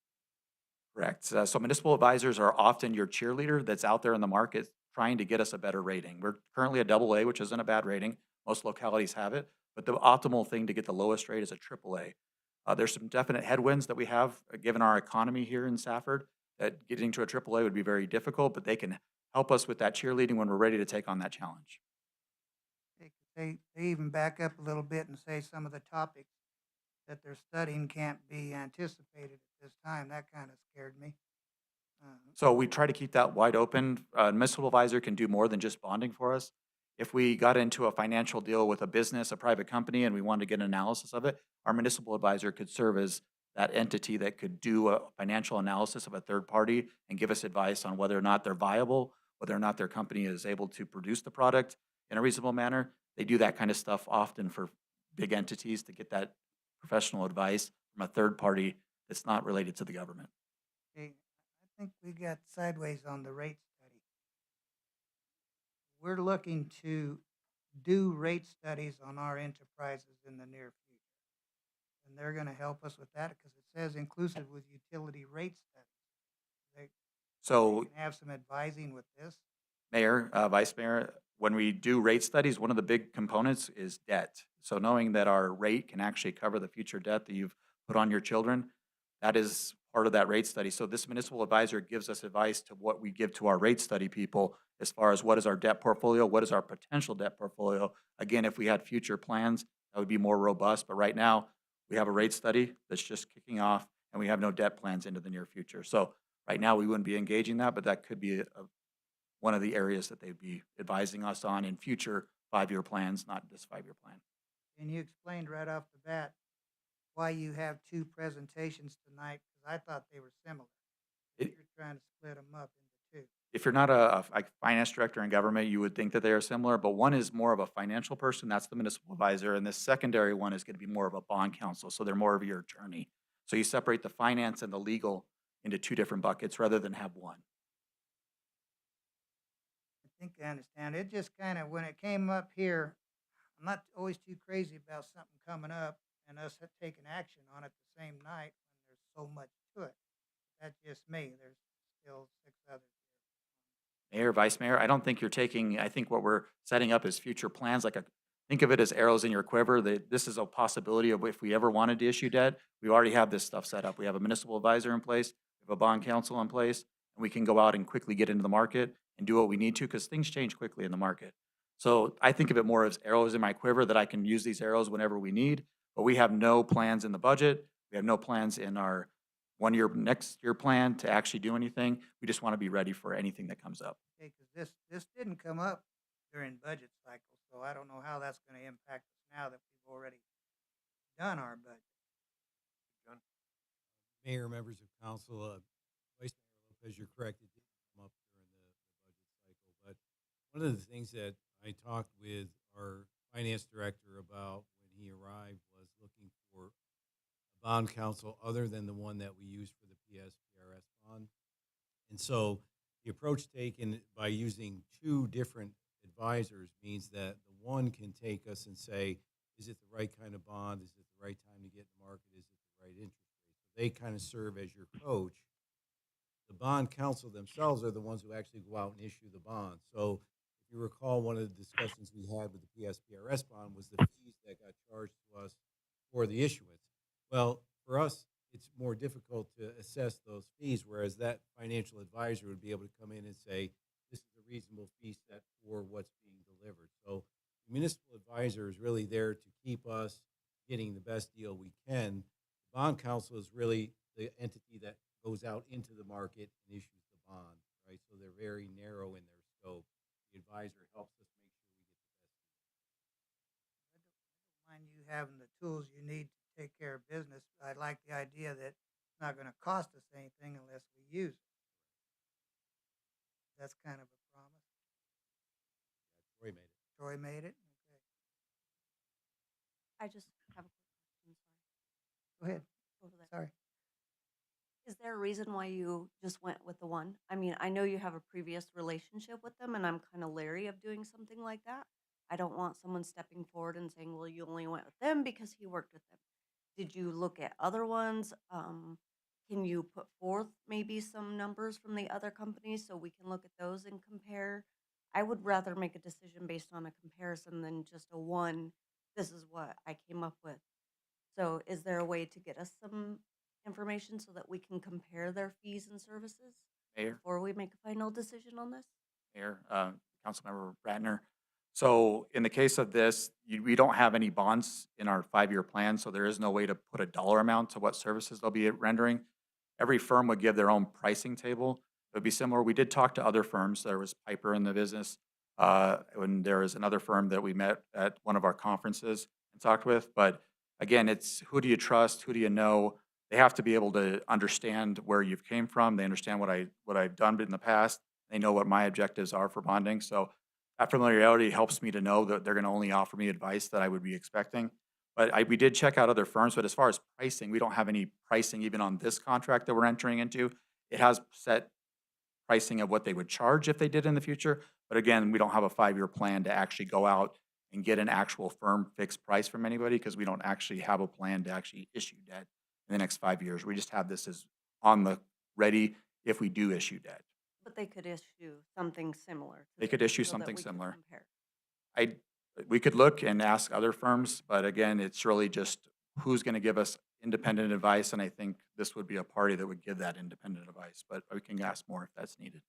Correct. So municipal advisors are often your cheerleader that's out there in the market trying to get us a better rating. We're currently a AA, which isn't a bad rating. Most localities have it, but the optimal thing to get the lowest rate is a AAA. There's some definite headwinds that we have given our economy here in Safford, that getting to a AAA would be very difficult, but they can help us with that cheerleading when we're ready to take on that challenge. They even back up a little bit and say some of the topics that they're studying can't be anticipated at this time. That kind of scared me. So we try to keep that wide open. A municipal advisor can do more than just bonding for us. If we got into a financial deal with a business, a private company, and we wanted to get an analysis of it, our municipal advisor could serve as that entity that could do a financial analysis of a third party and give us advice on whether or not they're viable, whether or not their company is able to produce the product in a reasonable manner. They do that kind of stuff often for big entities to get that professional advice from a third party that's not related to the government. Okay, I think we got sideways on the rate study. We're looking to do rate studies on our enterprises in the near future. And they're going to help us with that because it says inclusive with utility rate studies. So They can have some advising with this. Mayor, Vice Mayor, when we do rate studies, one of the big components is debt. So knowing that our rate can actually cover the future debt that you've put on your children, that is part of that rate study. So this municipal advisor gives us advice to what we give to our rate study people as far as what is our debt portfolio, what is our potential debt portfolio. Again, if we had future plans, that would be more robust. But right now, we have a rate study that's just kicking off, and we have no debt plans into the near future. So right now, we wouldn't be engaging that, but that could be one of the areas that they'd be advising us on in future 5-year plans, not this 5-year plan. And you explained right off the bat why you have two presentations tonight, because I thought they were similar. It- You're trying to split them up into two. If you're not a finance director in government, you would think that they are similar, but one is more of a financial person, that's the municipal advisor, and the secondary one is gonna be more of a bond counsel, so they're more of your attorney. So you separate the finance and the legal into two different buckets rather than have one. I think I understand. It just kind of, when it came up here, I'm not always too crazy about something coming up and us taking action on it the same night when there's so much to it. That's just me. There's still 6 others. Mayor, Vice Mayor, I don't think you're taking, I think what we're setting up is future plans, think of it as arrows in your quiver, that this is a possibility of if we ever wanted to issue debt, we already have this stuff set up. We have a municipal advisor in place, we have a bond counsel in place, and we can go out and quickly get into the market and do what we need to, because things change quickly in the market. So I think of it more as arrows in my quiver, that I can use these arrows whenever we need, but we have no plans in the budget, we have no plans in our next year plan to actually do anything. We just want to be ready for anything that comes up. Okay, because this didn't come up during budget cycle, so I don't know how that's going to impact us now that we've already done our budget. John? Mayor, members of council, Vice Mayor Lopez, you're correct, it did come up during the budget cycle. But one of the things that I talked with our finance director about when he arrived was looking for a bond counsel other than the one that we use for the PSPRS bond. And so the approach taken by using two different advisors means that the one can take us and say, is it the right kind of bond? Is it the right time to get in the market? Is it the right interest rate? So they kind of serve as your coach. The bond counsel themselves are the ones who actually go out and issue the bond. So if you recall, one of the discussions we had with the PSPRS bond was the fees that got charged to us for the issuance. Well, for us, it's more difficult to assess those fees, whereas that financial advisor would be able to come in and say, this is a reasonable fee set for what's being delivered. So the municipal advisor is really there to keep us getting the best deal we can. The bond counsel is really the entity that goes out into the market and issues the bond, right? So they're very narrow in their scope. The advisor helps us make sure we get the best deal. I don't mind you having the tools you need to take care of business. I like the idea that it's not going to cost us anything unless we use it. That's kind of a promise. Troy made it. Troy made it? Okay. I just have a quick question, sorry. Go ahead. Over there. Sorry. Is there a reason why you just went with the one? I mean, I know you have a previous relationship with them, and I'm kind of leery of doing something like that. I don't want someone stepping forward and saying, well, you only went with them because he worked with them. Did you look at other ones? Can you put forth maybe some numbers from the other companies so we can look at those and compare? I would rather make a decision based on a comparison than just a one, this is what I came up with. So is there a way to get us some information so that we can compare their fees and services Mayor, before we make a final decision on this? Mayor, Councilmember Ratner. So in the case of this, we don't have any bonds in our 5-year plan, so there is no way to put a dollar amount to what services they'll be rendering. Every firm would give their own pricing table. It would be similar. We did talk to other firms. There was Piper in the business. When there was another firm that we met at one of our conferences and talked with. But again, it's who do you trust? Who do you know? They have to be able to understand where you've came from. They understand what I've done in the past. They know what my objectives are for bonding. So that familiarity helps me to know that they're going to only offer me advice that I would be expecting. But we did check out other firms, but as far as pricing, we don't have any pricing even on this contract that we're entering into. It has set pricing of what they would charge if they did in the future. But again, we don't have a 5-year plan to actually go out and get an actual firm fixed price from anybody because we don't actually have a plan to actually issue debt in the next 5 years. We just have this as on the ready if we do issue debt. But they could issue something similar. To They could this issue so that something we could similar. compare. We could look and ask other firms, but again, it's really just who's going to give us independent advice, and I think this would be a party that would give that independent advice, but we can ask more if that's needed.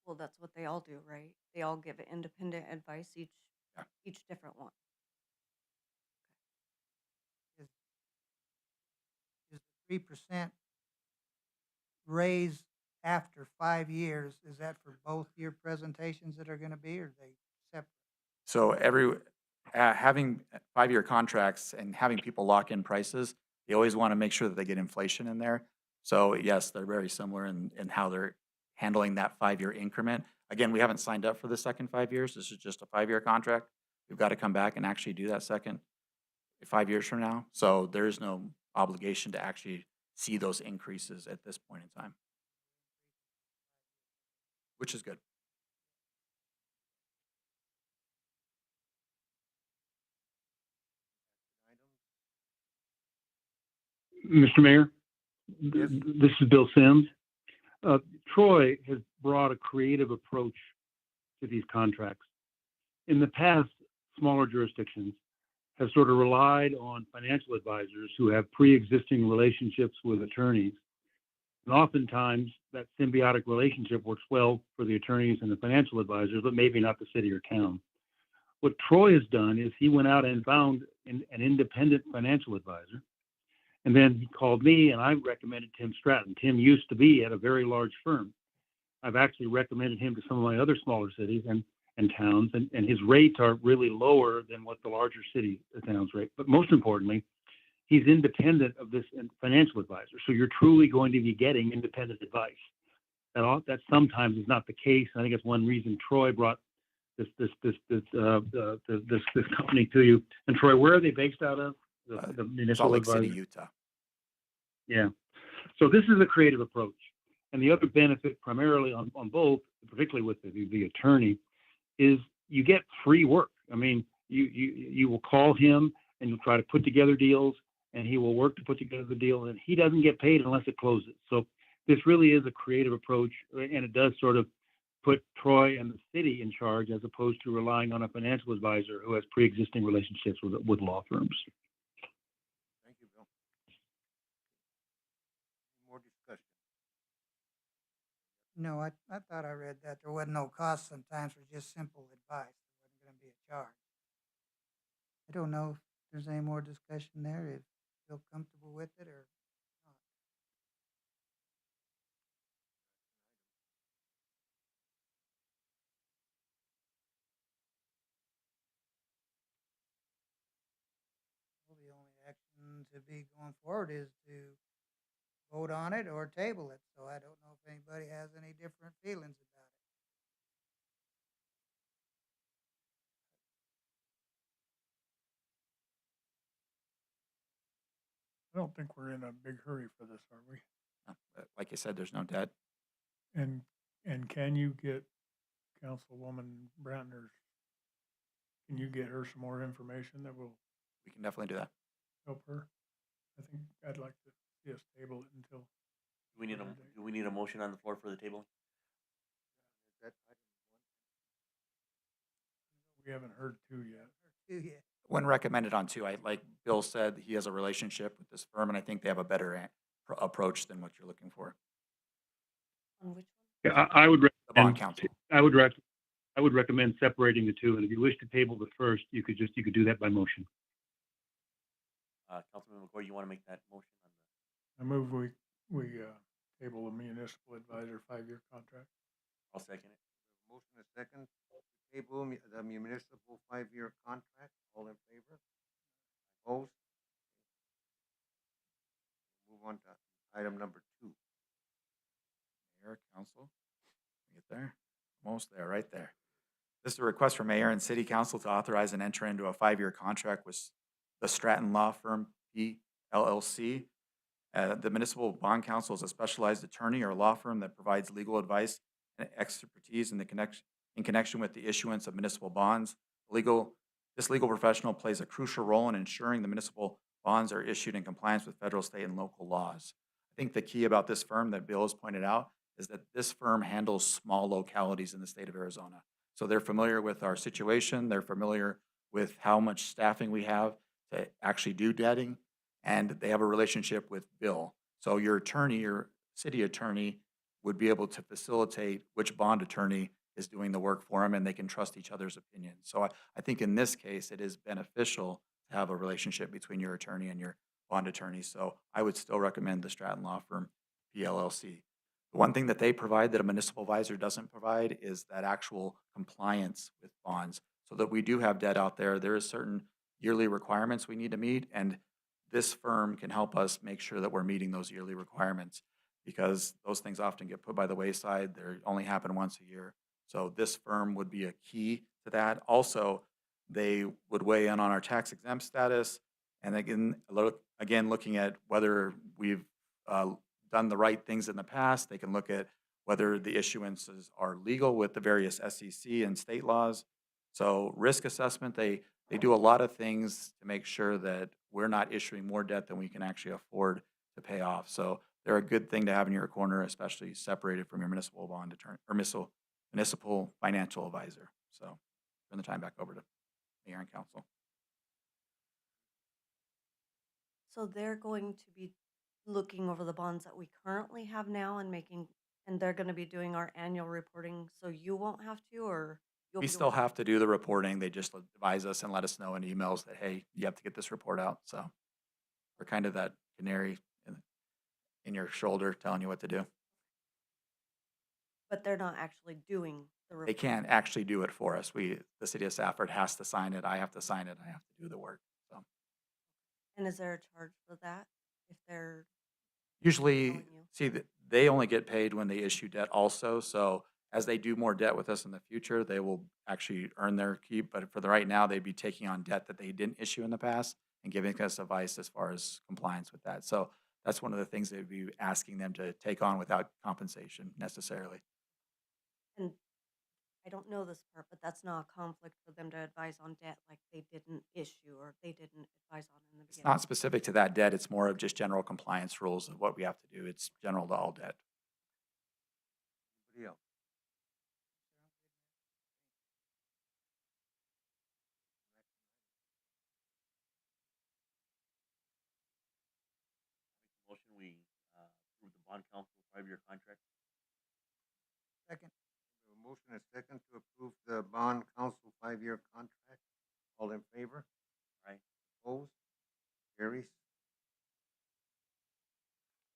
Well, that's what they all do, right? They all give independent advice, Yeah. each different one. Is the 3% raise after 5 years, is that for both your presentations that are gonna be, or are they separate? So having 5-year contracts and having people lock in prices, they always want to make sure that they get inflation in there. So yes, they're very similar in how they're handling that 5-year increment. Again, we haven't signed up for the second 5 years. This is just a 5-year contract. We've got to come back and actually do that second 5 years from now. So there is no obligation to actually see those increases at this point in time, which is good. Mr. Mayor, Yes. this is Bill Sims. Troy has brought a creative approach to these contracts. In the past, smaller jurisdictions have sort of relied on financial advisors who have pre-existing relationships with attorneys. And oftentimes, that symbiotic relationship works well for the attorneys and the financial advisors, but maybe not the city or town. What Troy has done is he went out and found an independent financial advisor. And then he called me and I recommended Tim Stratton. Tim used to be at a very large firm. I've actually recommended him to some of my other smaller cities and towns, and his rates are really lower than what the larger city towns rate. But most importantly, he's independent of this financial advisor. So you're truly going to be getting independent advice. That sometimes is not the case. I think it's one reason Troy brought this company to you. And Troy, where are they based out of? The municipal Salt Lake advisor? City, Utah. Yeah. So this is a creative approach. And the other benefit primarily on both, particularly with the attorney, is you get free work. I mean, you will call him and you'll try to put together deals and he will work to put together the deal and he doesn't get paid unless it closes. So this really is a creative approach and it does sort of put Troy and the city in charge as opposed to relying on a financial advisor who has pre-existing relationships with law firms. Thank you, Bill. Any more discussion? No, I thought I read that there wasn't no cost sometimes for just simple advice. There wasn't gonna be a charge. I don't know if there's any more discussion there, if you feel comfortable with it or not. Well, the only action to be going forward is to vote on it or table it, so I don't know if anybody has any different feelings about it. I don't think we're in a big hurry for this, are we? Like you said, there's no debt. And can you get Councilwoman Brantner's, can you get her some more information that will We can definitely do that. help her? I think I'd like to see us table it until. Do we need a motion on the floor for the table? Is that item We haven't heard two yet. Two, yeah. When recommended on two, like Bill said, he has a relationship with this firm, and I think they have a better approach than what you're looking for. On which one? Yeah, I would The bond recommend, counsel. I would recommend separating the two. And if you wish to table the first, you could do that by motion. Councilman McCoy, you want to make that motion on the? I move we table the municipal advisor 5-year contract. I'll second it. Motion is second, to table the municipal 5-year contract. All in favor? Opposed? Move on to item number 2. Mayor, council, get there, almost there, right there. This is a request from mayor and city council to authorize and enter into a 5-year contract with the Stratton Law Firm, PLLC. The municipal bond counsel is a specialized attorney or law firm that provides legal advice and expertise in connection with the issuance of municipal bonds. This legal professional plays a crucial role in ensuring the municipal bonds are issued in compliance with federal, state, and local laws. I think the key about this firm that Bill has pointed out is that this firm handles small localities in the state of Arizona. So they're familiar with our situation, they're familiar with how much staffing we have to actually do deeding, and they have a relationship with Bill. So your attorney, your city attorney, would be able to facilitate which bond attorney is doing the work for him, and they can trust each other's opinions. So I think in this case, it is beneficial to have a relationship between your attorney and your bond attorney. So I would still recommend the Stratton Law Firm, PLLC. The one thing that they provide that a municipal advisor doesn't provide is that actual compliance with bonds. So that we do have debt out there, there is certain yearly requirements we need to meet, and this firm can help us make sure that we're meeting those yearly requirements, because those things often get put by the wayside. They only happen once a year. So this firm would be a key to that. Also, they would weigh in on our tax exempt status, and again, looking at whether we've done the right things in the past. They can look at whether the issuances are legal with the various SEC and state laws. So risk assessment, they do a lot of things to make sure that we're not issuing more debt than we can actually afford to pay off. So they're a good thing to have in your corner, especially separated from your municipal bond attorney or municipal financial advisor. So turn the time back over to Mayor and Council. So they're going to be looking over the bonds that we currently have now and and they're gonna be doing our annual reporting, so you won't have to, or you'll We be the still one? have to do the reporting. They just advise us and let us know in emails that, hey, you have to get this report out. So we're kind of that canary in your shoulder telling you what to do. But they're not actually doing the They report. can't actually do it for us. The city of Safford has to sign it. I have to sign it. I have to do the work. So And is there a charge for that if they're usually, telling you? see, they only get paid when they issue debt also. So as they do more debt with us in the future, they will actually earn their keep. But for the right now, they'd be taking on debt that they didn't issue in the past and giving us advice as far as compliance with that. So that's one of the things they'd be asking them to take on without compensation necessarily. And I don't know this part, but that's not a conflict for them to advise on debt like they didn't issue or they didn't advise on in the It's beginning. not specific to that debt. It's more of just general compliance rules of what we have to do. It's general to all debt. Anybody else? Motion, we approve the bond council 5-year contract. Second. We have a motion and a second to approve the bond council 5-year contract. All in favor? Aye. Opposed? Carries.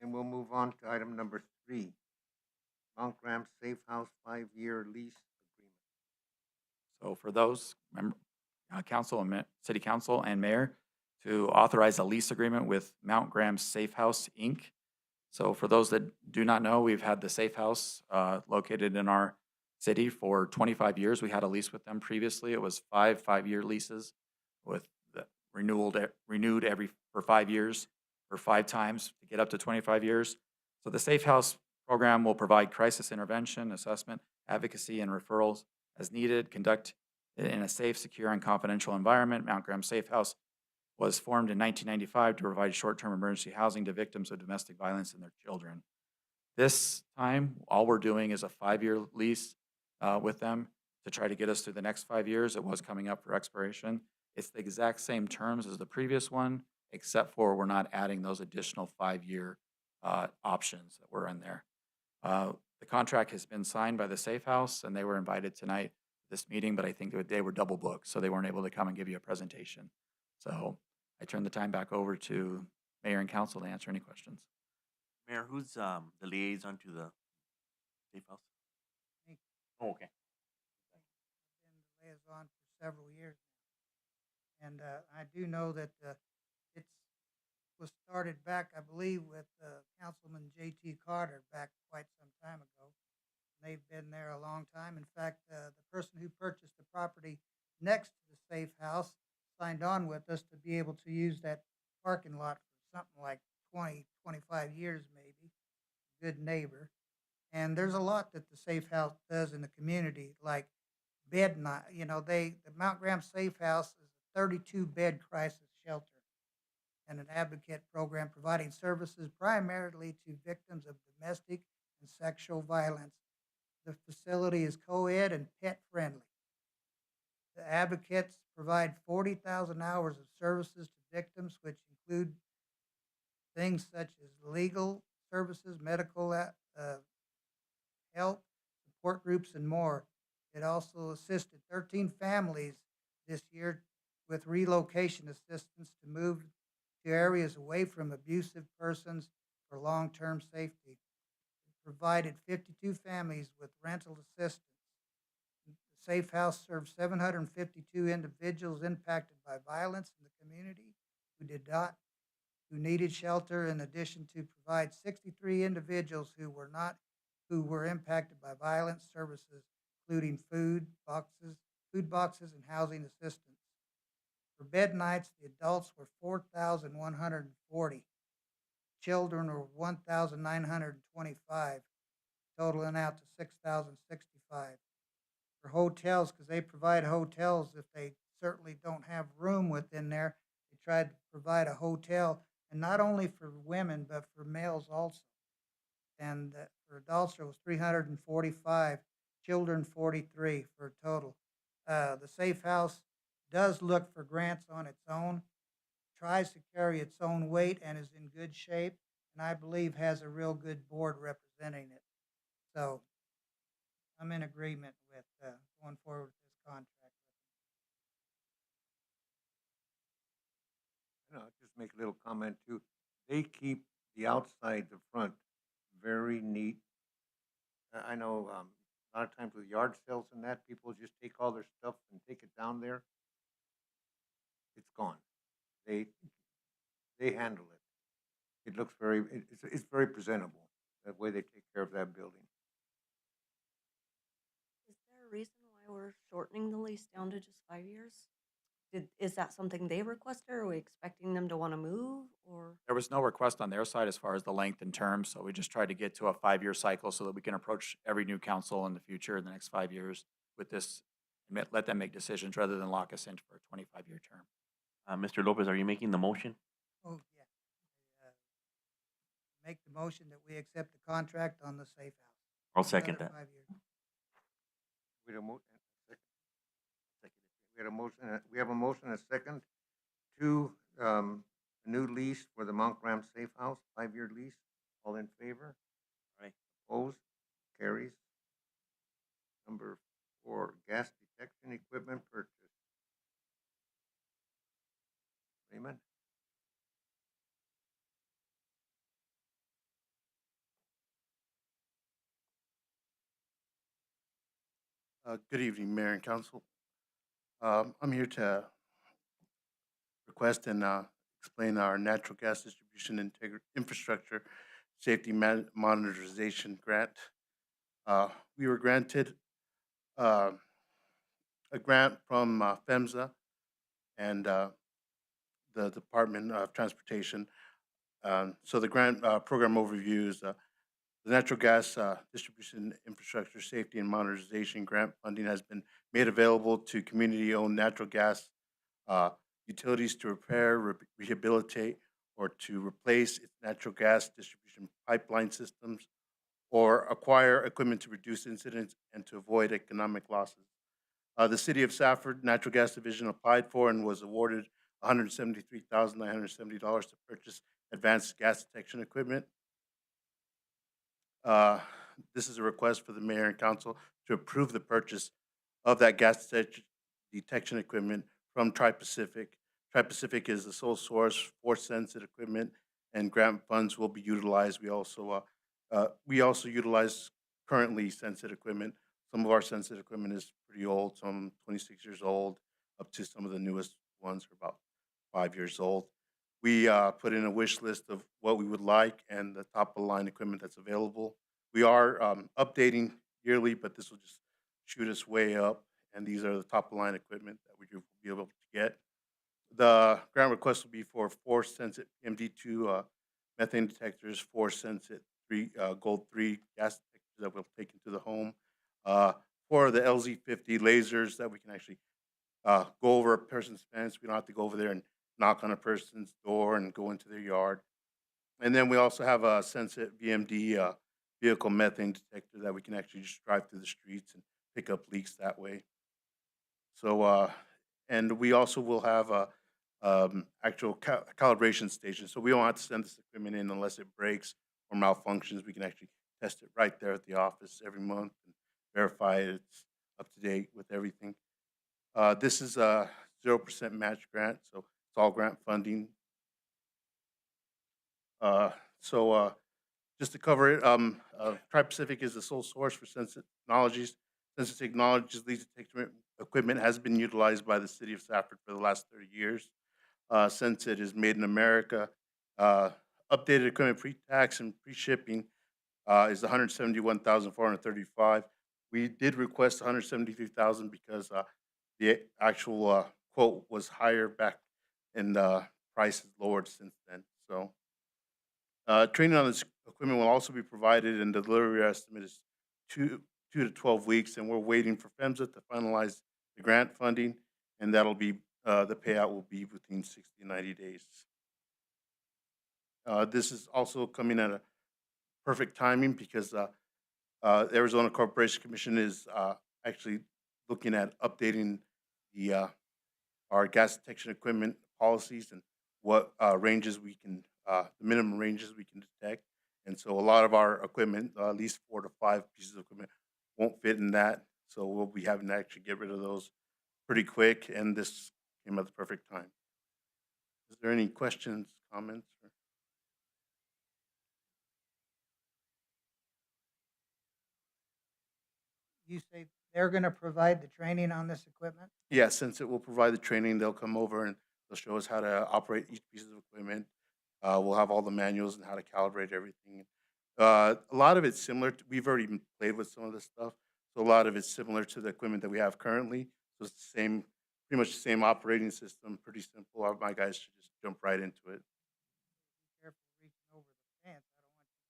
And we'll move on to item number 3. Mount Graham Safe House 5-year lease agreement. So for those, council and city council and mayor to authorize a lease agreement with Mount Graham Safe House, Inc. So for those that do not know, we've had the Safe House located in our city for 25 years. We had a lease with them previously. It was 5-year leases with the renewed for 5 years or 5 times to get up to 25 years. So the Safe House program will provide crisis intervention, assessment, advocacy, and referrals as needed, conduct it in a safe, secure, and confidential environment. Mount Graham Safe House was formed in 1995 to provide short-term emergency housing to victims of domestic violence and their children. This time, all we're doing is a 5-year lease with them to try to get us through the next 5 years. It was coming up for expiration. It's the exact same terms as the previous one, except for we're not adding those additional 5-year options that were in there. The contract has been signed by the Safe House, and they were invited tonight to this meeting, but I think that they were double booked, so they weren't able to come and give you a presentation. So I turn the time back over to Mayor and Council to answer any questions. Mayor, who's the liaison to the safe house? Me. Oh, okay. I've been the liaison for several years now. And I do know that it was started back, I believe, with Councilman J.T. Carter back quite some time ago. They've been there a long time. In fact, the person who purchased the property next to the Safe House signed on with us to be able to use that parking lot for something like 20, 25 years maybe. Good neighbor. And there's a lot that the Safe House does in the community, like bed night. You know, the Mount Graham Safe House is a 32-bed crisis shelter and an advocate program providing services primarily to victims of domestic and sexual violence. The facility is co-ed and pet-friendly. The advocates provide 40,000 hours of services to victims, which include things such as legal services, medical help, support groups, and more. It also assisted 13 families this year with relocation assistance to move to areas away from abusive persons for long-term safety. provided 52 families with rental assistance. The Safe House serves 752 individuals impacted by violence in the community who needed shelter, in addition to provide 63 individuals who were impacted by violence services, including food boxes, and housing assistance. For bed nights, the adults were 4,140. Children were 1,925, totaling out to 6,065. For hotels, because they provide hotels, if they certainly don't have room within there, they tried to provide a hotel, and not only for women, but for males also. And for adults, it was 345, children 43 for a total. The Safe House does look for grants on its own, tries to carry its own weight, and is in good shape, and I believe has a real good board representing it. So I'm in agreement with going forward with this contract. I'll just make a little comment too. They keep the outside, the front, very neat. I know a lot of times with yard sales and that, people just take all their stuff and take it down there. It's gone. They handle it. It looks it's very presentable, the way they take care of that building. Is there a reason why we're shortening the lease down to just 5 years? Is that something they requested, or are we expecting them to want to move, or? There was no request on their side as far as the length and term, so we just tried to get to a 5-year cycle so that we can approach every new council in the future in the next 5 years with this, and let them make decisions rather than lock us in for a 25-year term. Mr. Lopez, are you making the motion? Oh, yeah. Make the motion that we accept the contract on the Safe House. I'll second Another that. 5 years. We have a motion. We have a motion and a second to a new lease for the Mount Graham Safe House, 5-year lease. All in favor? Aye. Opposed? Carries. Number 4, gas detection equipment purchase. Raymond? Good evening, Mayor and Council. I'm here to request and explain our natural gas distribution infrastructure safety modernization grant. We were granted a grant from PHMSA and the Department of Transportation. So the grant program overview is the natural gas distribution infrastructure safety and modernization grant funding has been made available to community-owned natural gas utilities to repair, rehabilitate, or to replace its natural gas distribution pipeline systems, or acquire equipment to reduce incidents and to avoid economic losses. The City of Safford Natural Gas Division applied for and was awarded $173,970 to purchase advanced gas detection equipment. This is a request for the mayor and council to approve the purchase of that gas detection equipment from Tri-Pacific. Tri-Pacific is the sole source for sensitive equipment, and grant funds will be utilized. We also utilize currently sensitive equipment. Some of our sensitive equipment is pretty old, some 26 years old, up to some of the newest ones are about 5 years old. We put in a wish list of what we would like and the top of the line equipment that's available. We are updating yearly, but this will just shoot us way up. And these are the top of the line equipment that we will be able to get. The grant request will be for 4 Sensit MD2 methane detectors, 4 Sensit Gold 3 gas detectors that we'll take into the home, 4 of the LZ50 lasers that we can actually go over a person's fence. We don't have to go over there and knock on a person's door and go into their yard. And then we also have a Sensit VMD vehicle methane detector that we can actually just drive through the streets and pick up leaks that way. So, and we also will have a actual calibration station. So we don't have to send this equipment in unless it breaks or malfunctions. We can actually test it right there at the office every month and verify it's up to date with everything. This is a 0% match grant, so it's all grant funding. just to cover it, Tri-Pacific is the sole source for Sensitive Technologies. Sensitive Technologies lead detection equipment has been utilized by the city of Safford for the last 30 years. Since it is made in America, updated equipment pre-tax and pre-shipping is 171,435. We did request 173,000 because the actual quote was higher back and price is lowered since then. So training on this equipment will also be provided, and the delivery estimate is 2 to 12 weeks, and we're waiting for PHMSA to finalize the grant funding, and that'll be the payout will be between 60 and 90 days. This is also coming at a perfect timing because Arizona Corporation Commission is actually looking at updating the our gas detection equipment policies and what ranges we can, the minimum ranges we can detect. And so a lot of our equipment, at least 4 to 5 pieces of equipment, won't fit in that. So we'll be having to actually get rid of those pretty quick. And this came at the perfect time. Is there any questions, comments? You say they're going to provide the training on this equipment? Yeah, since it will provide the training, they'll come over and they'll show us how to operate each piece of equipment. We'll have all the manuals and how to calibrate everything. A lot of it's similar. We've already played with some of this stuff, so a lot of it's similar to the equipment that we have currently. So it's the same, pretty much the same operating system. Pretty simple. My guys should just jump right into it. Be careful reaching over the fence. I don't want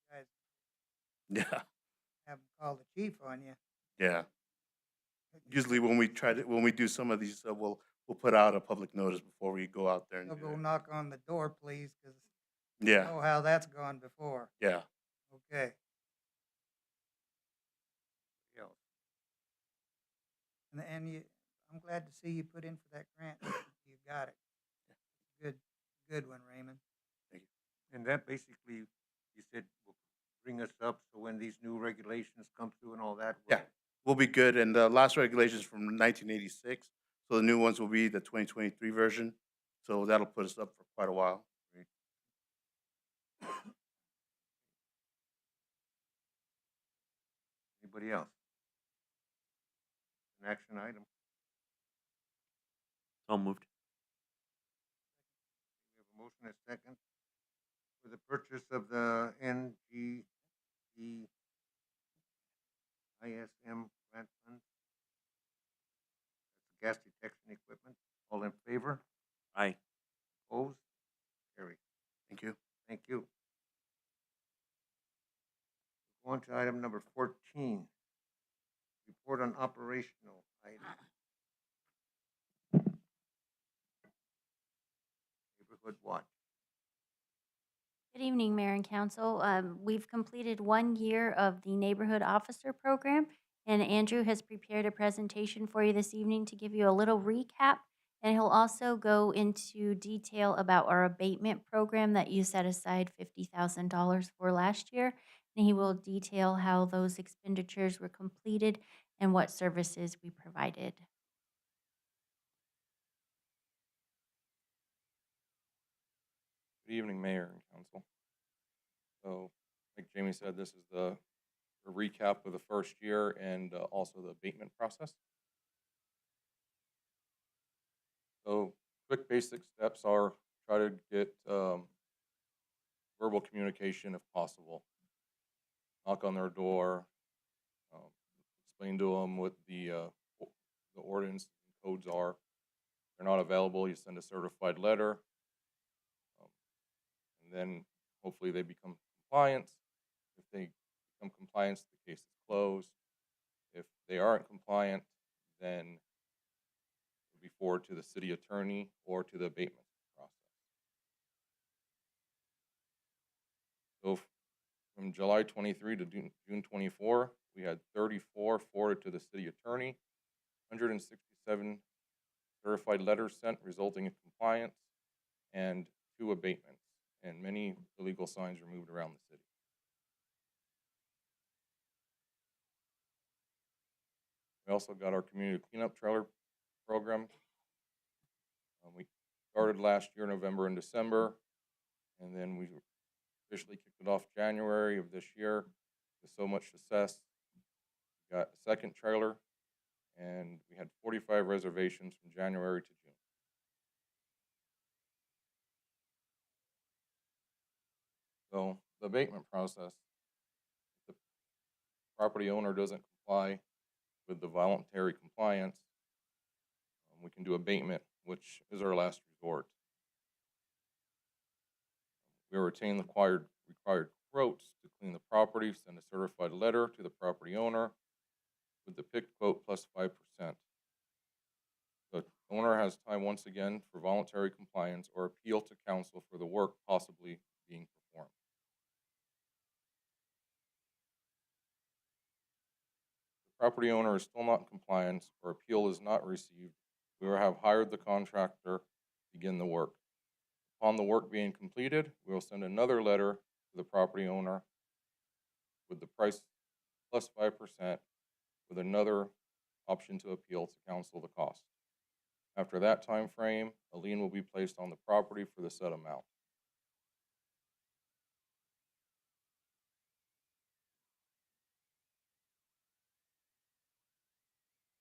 you guys Yeah, have them call the chief on you. yeah. Usually when we do some of these, we'll put out a public notice before we go out there and They'll do go it. knock on the door, please, because Yeah, know how that's gone before. yeah. Okay. Yeah. And I'm glad to see you put in for that grant. You got it. Good one, Raymond. And that basically, you said, will bring us up, so when these new regulations come through and all that. Yeah, we'll be good. And the last regulations from 1986, so the new ones will be the 2023 version. So that'll put us up for quite a while. Anybody else? An action item. So moved. We have a motion and a second for the purchase of the NGE ISM grant fund. That's gas detection equipment. All in favor? Aye. Opposed? Carried. Thank you. Thank you. Go on to item number 14. Report on operational items. Neighborhood Watch. Good evening, Mayor and Council. We've completed 1 year of the Neighborhood Officer Program, and Andrew has prepared a presentation for you this evening to give you a little recap, and he'll also go into detail about our abatement program that you set aside $50,000 for last year, and he will detail how those expenditures were completed and what services we provided. Good evening, Mayor and Council. So, like Jamie said, this is the a recap of the first year and also the abatement process. So, quick basic steps are try to get verbal communication if possible. Knock on their door, explain to them what the ordinance and codes are. If they're not available, you send a certified letter. And then hopefully they become compliant. If they become compliant, the case is closed. If they aren't compliant, then it'll be forwarded to the city attorney or to the abatement process. So from July 23 to June 24, we had 34 forwarded to the city attorney, 167 certified letters sent resulting in compliance, and 2 abatements, and many illegal signs removed around the city. We also got our community cleanup trailer program. We started last year, November and December, and then we officially kicked it off January of this year with so much success. We got a second trailer, and we had 45 reservations from January to June. So the abatement process, if the property owner doesn't comply with the voluntary compliance, we can do abatement, which is our last resort. We will retain the required quotes to clean the property, send a certified letter to the property owner with the picked quote plus 5%. The owner has time once again for voluntary compliance or appeal to council for the work possibly being performed. If the property owner is still not in compliance or appeal is not received, we will have hired the contractor to begin the work. Upon the work being completed, we will send another letter to the property owner with the price plus 5% with another option to appeal to council the cost. After that time frame, a lien will be placed on the property for the said amount.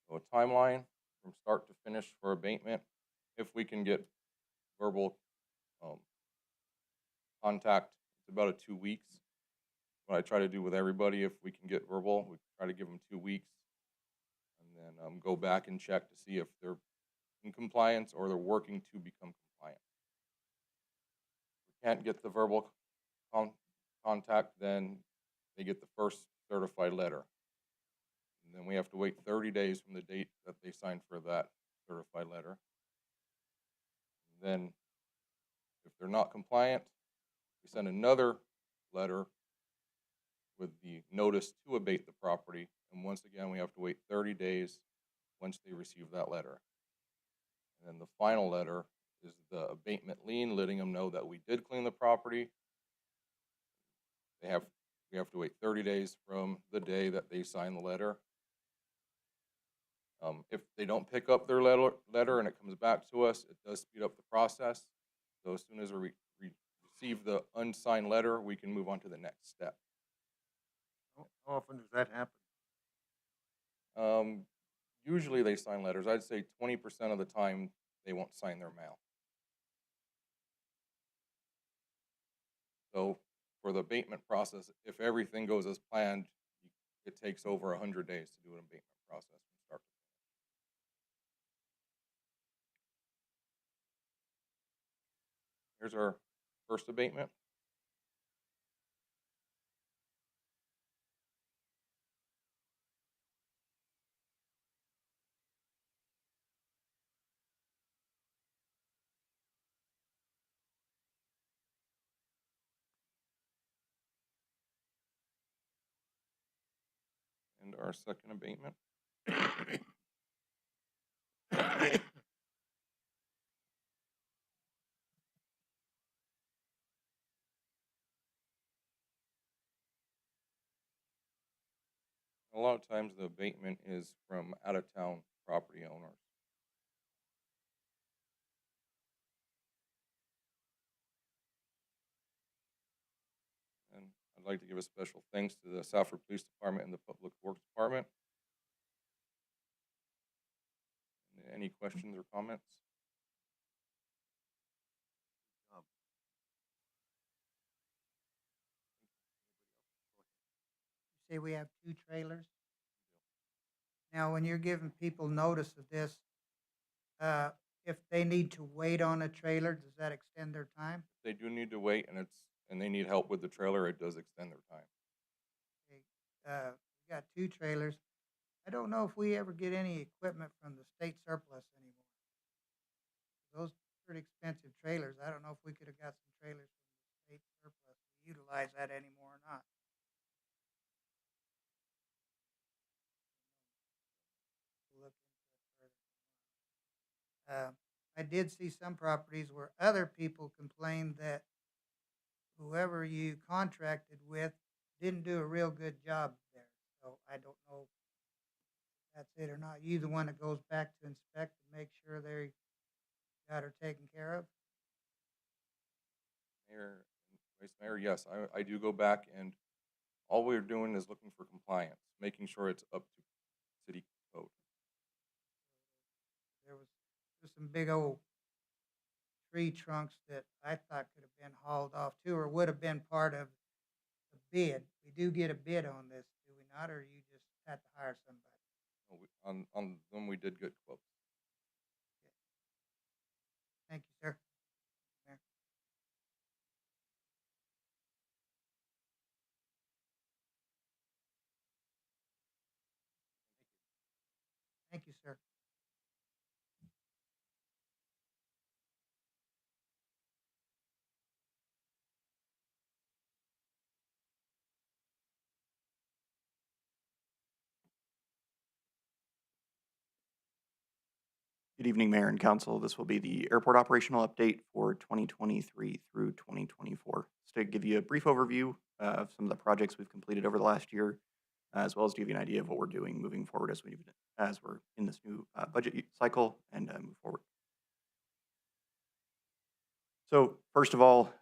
So a timeline from start to finish for abatement, if we can get verbal contact, it's about a 2 weeks. What I try to do with everybody, if we can get verbal, we try to give them 2 weeks, and then go back and check to see if they're in compliance or they're working to become compliant. If we can't get the verbal contact, then they get the first certified letter. And then we have to wait 30 days from the date that they signed for that certified letter. And then if they're not compliant, we send another letter with the notice to abate the property. And once again, we have to wait 30 days once they receive that letter. And then the final letter is the abatement lien, letting them know that we did clean the property. We have to wait 30 days from the day that they sign the letter. If they don't pick up their letter and it comes back to us, it does speed up the process. So as soon as we receive the unsigned letter, we can move on to the next step. How often does that happen? Usually they sign letters. I'd say 20% of the time they won't sign their mail. So for the abatement process, if everything goes as planned, it takes over 100 days to do an abatement process from start to finish. Here's our first abatement. And our second abatement. A lot of times the abatement is from out-of-town property owners. And I'd like to give a special thanks to the Safford Police Department and the Public Works Department. Any questions or comments? Say we have 2 trailers. Now, when you're giving people notice of this, if they need to wait on a trailer, does that extend their time? They do need to wait, and they need help with the trailer. It does extend their time. Okay. We got 2 trailers. I don't know if we ever get any equipment from the state surplus anymore. Those are pretty expensive trailers. I don't know if we could have got some trailers from the state surplus to utilize that anymore or not. We'll look into it further tomorrow. I did see some properties where other people complained that whoever you contracted with didn't do a real good job there. So I don't know if that's it or not. You the one that goes back to inspect and make sure they got her taken care of? Mayor, Vice Mayor, yes, I do go back and all we're doing is looking for compliance, making sure it's up to city code. There was just some big old tree trunks that I thought could have been hauled off too, or would have been part of the bid. We do get a bid on this, do we not, or you just had to hire somebody? No, on them, we did get quotes. Thank you, sir. Mayor. Thank you, sir. Good evening, Mayor and Council. This will be the airport operational update for 2023 through 2024. Just to give you a brief overview of some of the projects we've completed over the last year, as well as to give you an idea of what we're doing moving forward as we're in this new budget cycle and move forward. So first of all,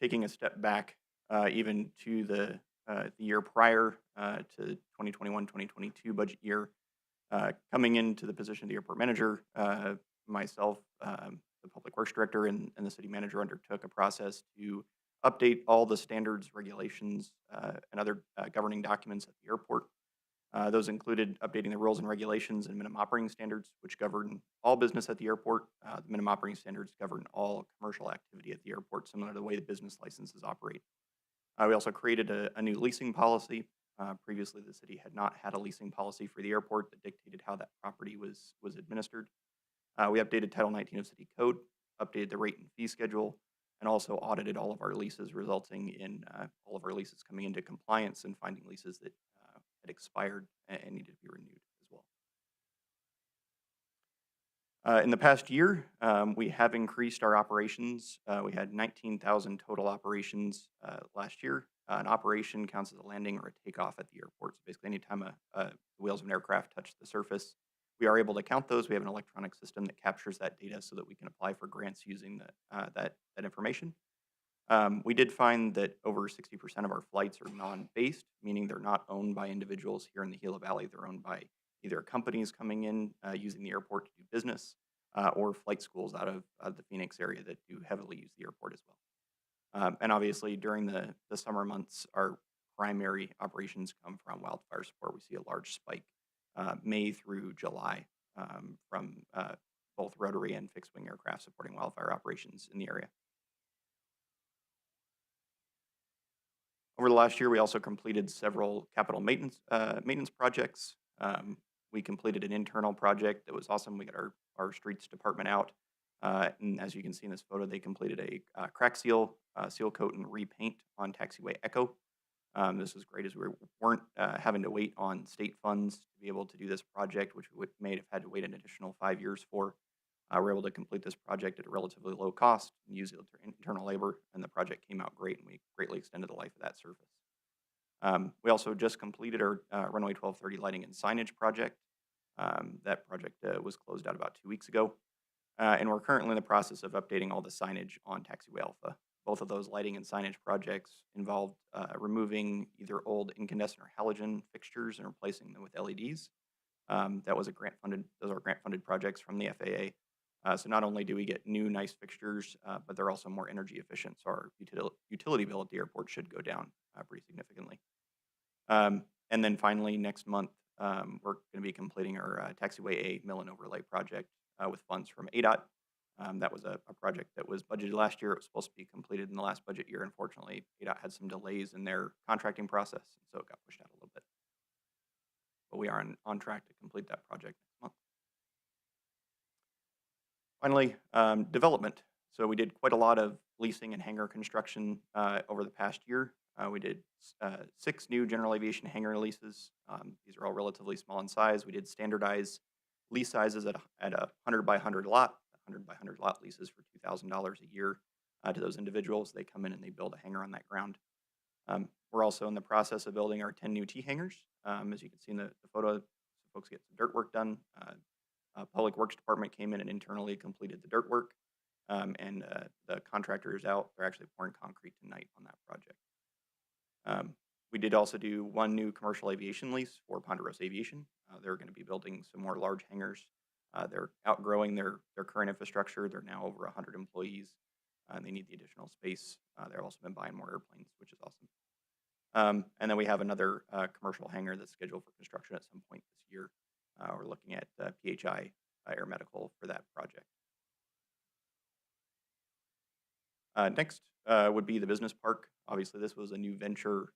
taking a step back, even to the year prior to 2021-2022 budget year. Coming into the position of the airport manager, myself, the public works director, and the city manager undertook a process to update all the standards, regulations, and other governing documents at the airport. Those included updating the rules and regulations and minimum operating standards, which govern all business at the airport. The minimum operating standards govern all commercial activity at the airport, similar to the way the business licenses operate. We also created a new leasing policy. Previously, the city had not had a leasing policy for the airport that dictated how that property was administered. We updated Title 19 of City Code, updated the rate and fee schedule, and also audited all of our leases, resulting in all of our leases coming into compliance and finding leases that had expired and needed to be renewed as well. In the past year, we have increased our operations. We had 19,000 total operations last year. An operation counts as a landing or a takeoff at the airport. So basically, anytime the wheels of an aircraft touch the surface, we are able to count those. We have an electronic system that captures that data so that we can apply for grants using that information. We did find that over 60% of our flights are non-based, meaning they're not owned by individuals here in the Gila Valley. They're owned by either companies coming in using the airport to do business or flight schools out of the Phoenix area that do heavily use the airport as well. And obviously, during the summer months, our primary operations come from wildfire support. We see a large spike May through July from both rotary and fixed-wing aircraft supporting wildfire operations in the area. Over the last year, we also completed several capital maintenance projects. We completed an internal project that was awesome. We got our streets department out. And as you can see in this photo, they completed a crack seal, seal coat, and repaint on Taxiway Echo. This was great as we weren't having to wait on state funds to be able to do this project, which we may have had to wait an additional 5 years for. We're able to complete this project at a relatively low cost and use internal labor, and the project came out great, and we greatly extended the life of that surface. We also just completed our Runway 1230 lighting and signage project. That project was closed out about 2 weeks ago. And we're currently in the process of updating all the signage on Taxiway Alpha. Both of those lighting and signage projects involved removing either old incandescent or halogen fixtures and replacing them with LEDs. Those are grant-funded projects from the FAA. So not only do we get new, nice fixtures, but they're also more energy efficient. So our utility bill at the airport should go down pretty significantly. And then finally, next month, we're going to be completing our Taxiway A mill and overlay project with funds from ADOT. That was a project that was budgeted last year. It was supposed to be completed in the last budget year. Unfortunately, ADOT had some delays in their contracting process, so it got pushed out a little bit. But we are on track to complete that project next month. Finally, development. So we did quite a lot of leasing and hangar construction over the past year. We did 6 new general aviation hangar leases. These are all relatively small in size. We did standardize lease sizes at a 100 by 100 lot. 100 by 100 lot leases for $2,000 a year to those individuals. They come in and they build a hangar on that ground. We're also in the process of building our 10 new T hangars. As you can see in the photo, folks get some dirt work done. Public Works Department came in and internally completed the dirt work. and the contractor is out. They're actually pouring concrete tonight on that project. We did also do one new commercial aviation lease for Ponderosa Aviation. They're going to be building some more large hangars. They're outgrowing their current infrastructure. They're now over 100 employees, and they need the additional space. They've also been buying more airplanes, which is awesome. And then we have another commercial hangar that's scheduled for construction at some point this year. We're looking at PHI Air Medical for that project. Next would be the business park. Obviously, this was a new venture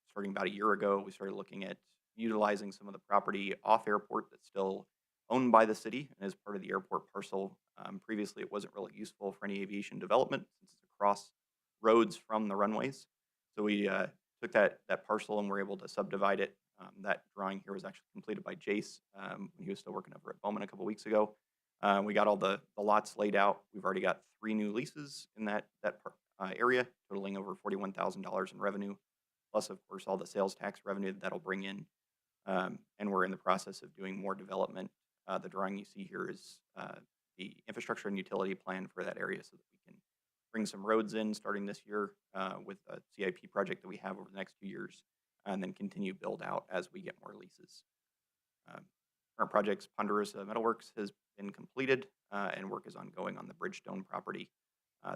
starting about a year ago. We started looking at utilizing some of the property off airport that's still owned by the city and is part of the airport parcel. Previously, it wasn't really useful for any aviation development since it's across roads from the runways. So we took that parcel and were able to subdivide it. That drawing here was actually completed by Jace when he was still working over at Bowman a couple weeks ago. We got all the lots laid out. We've already got 3 new leases in that area, totaling over $41,000 in revenue, plus, of course, all the sales tax revenue that'll bring in. And we're in the process of doing more development. The drawing you see here is the infrastructure and utility plan for that area so that we can bring some roads in starting this year with a CIP project that we have over the next 2 years, and then continue build out as we get more leases. Current projects, Ponderosa Metalworks has been completed, and work is ongoing on the Bridgestone property.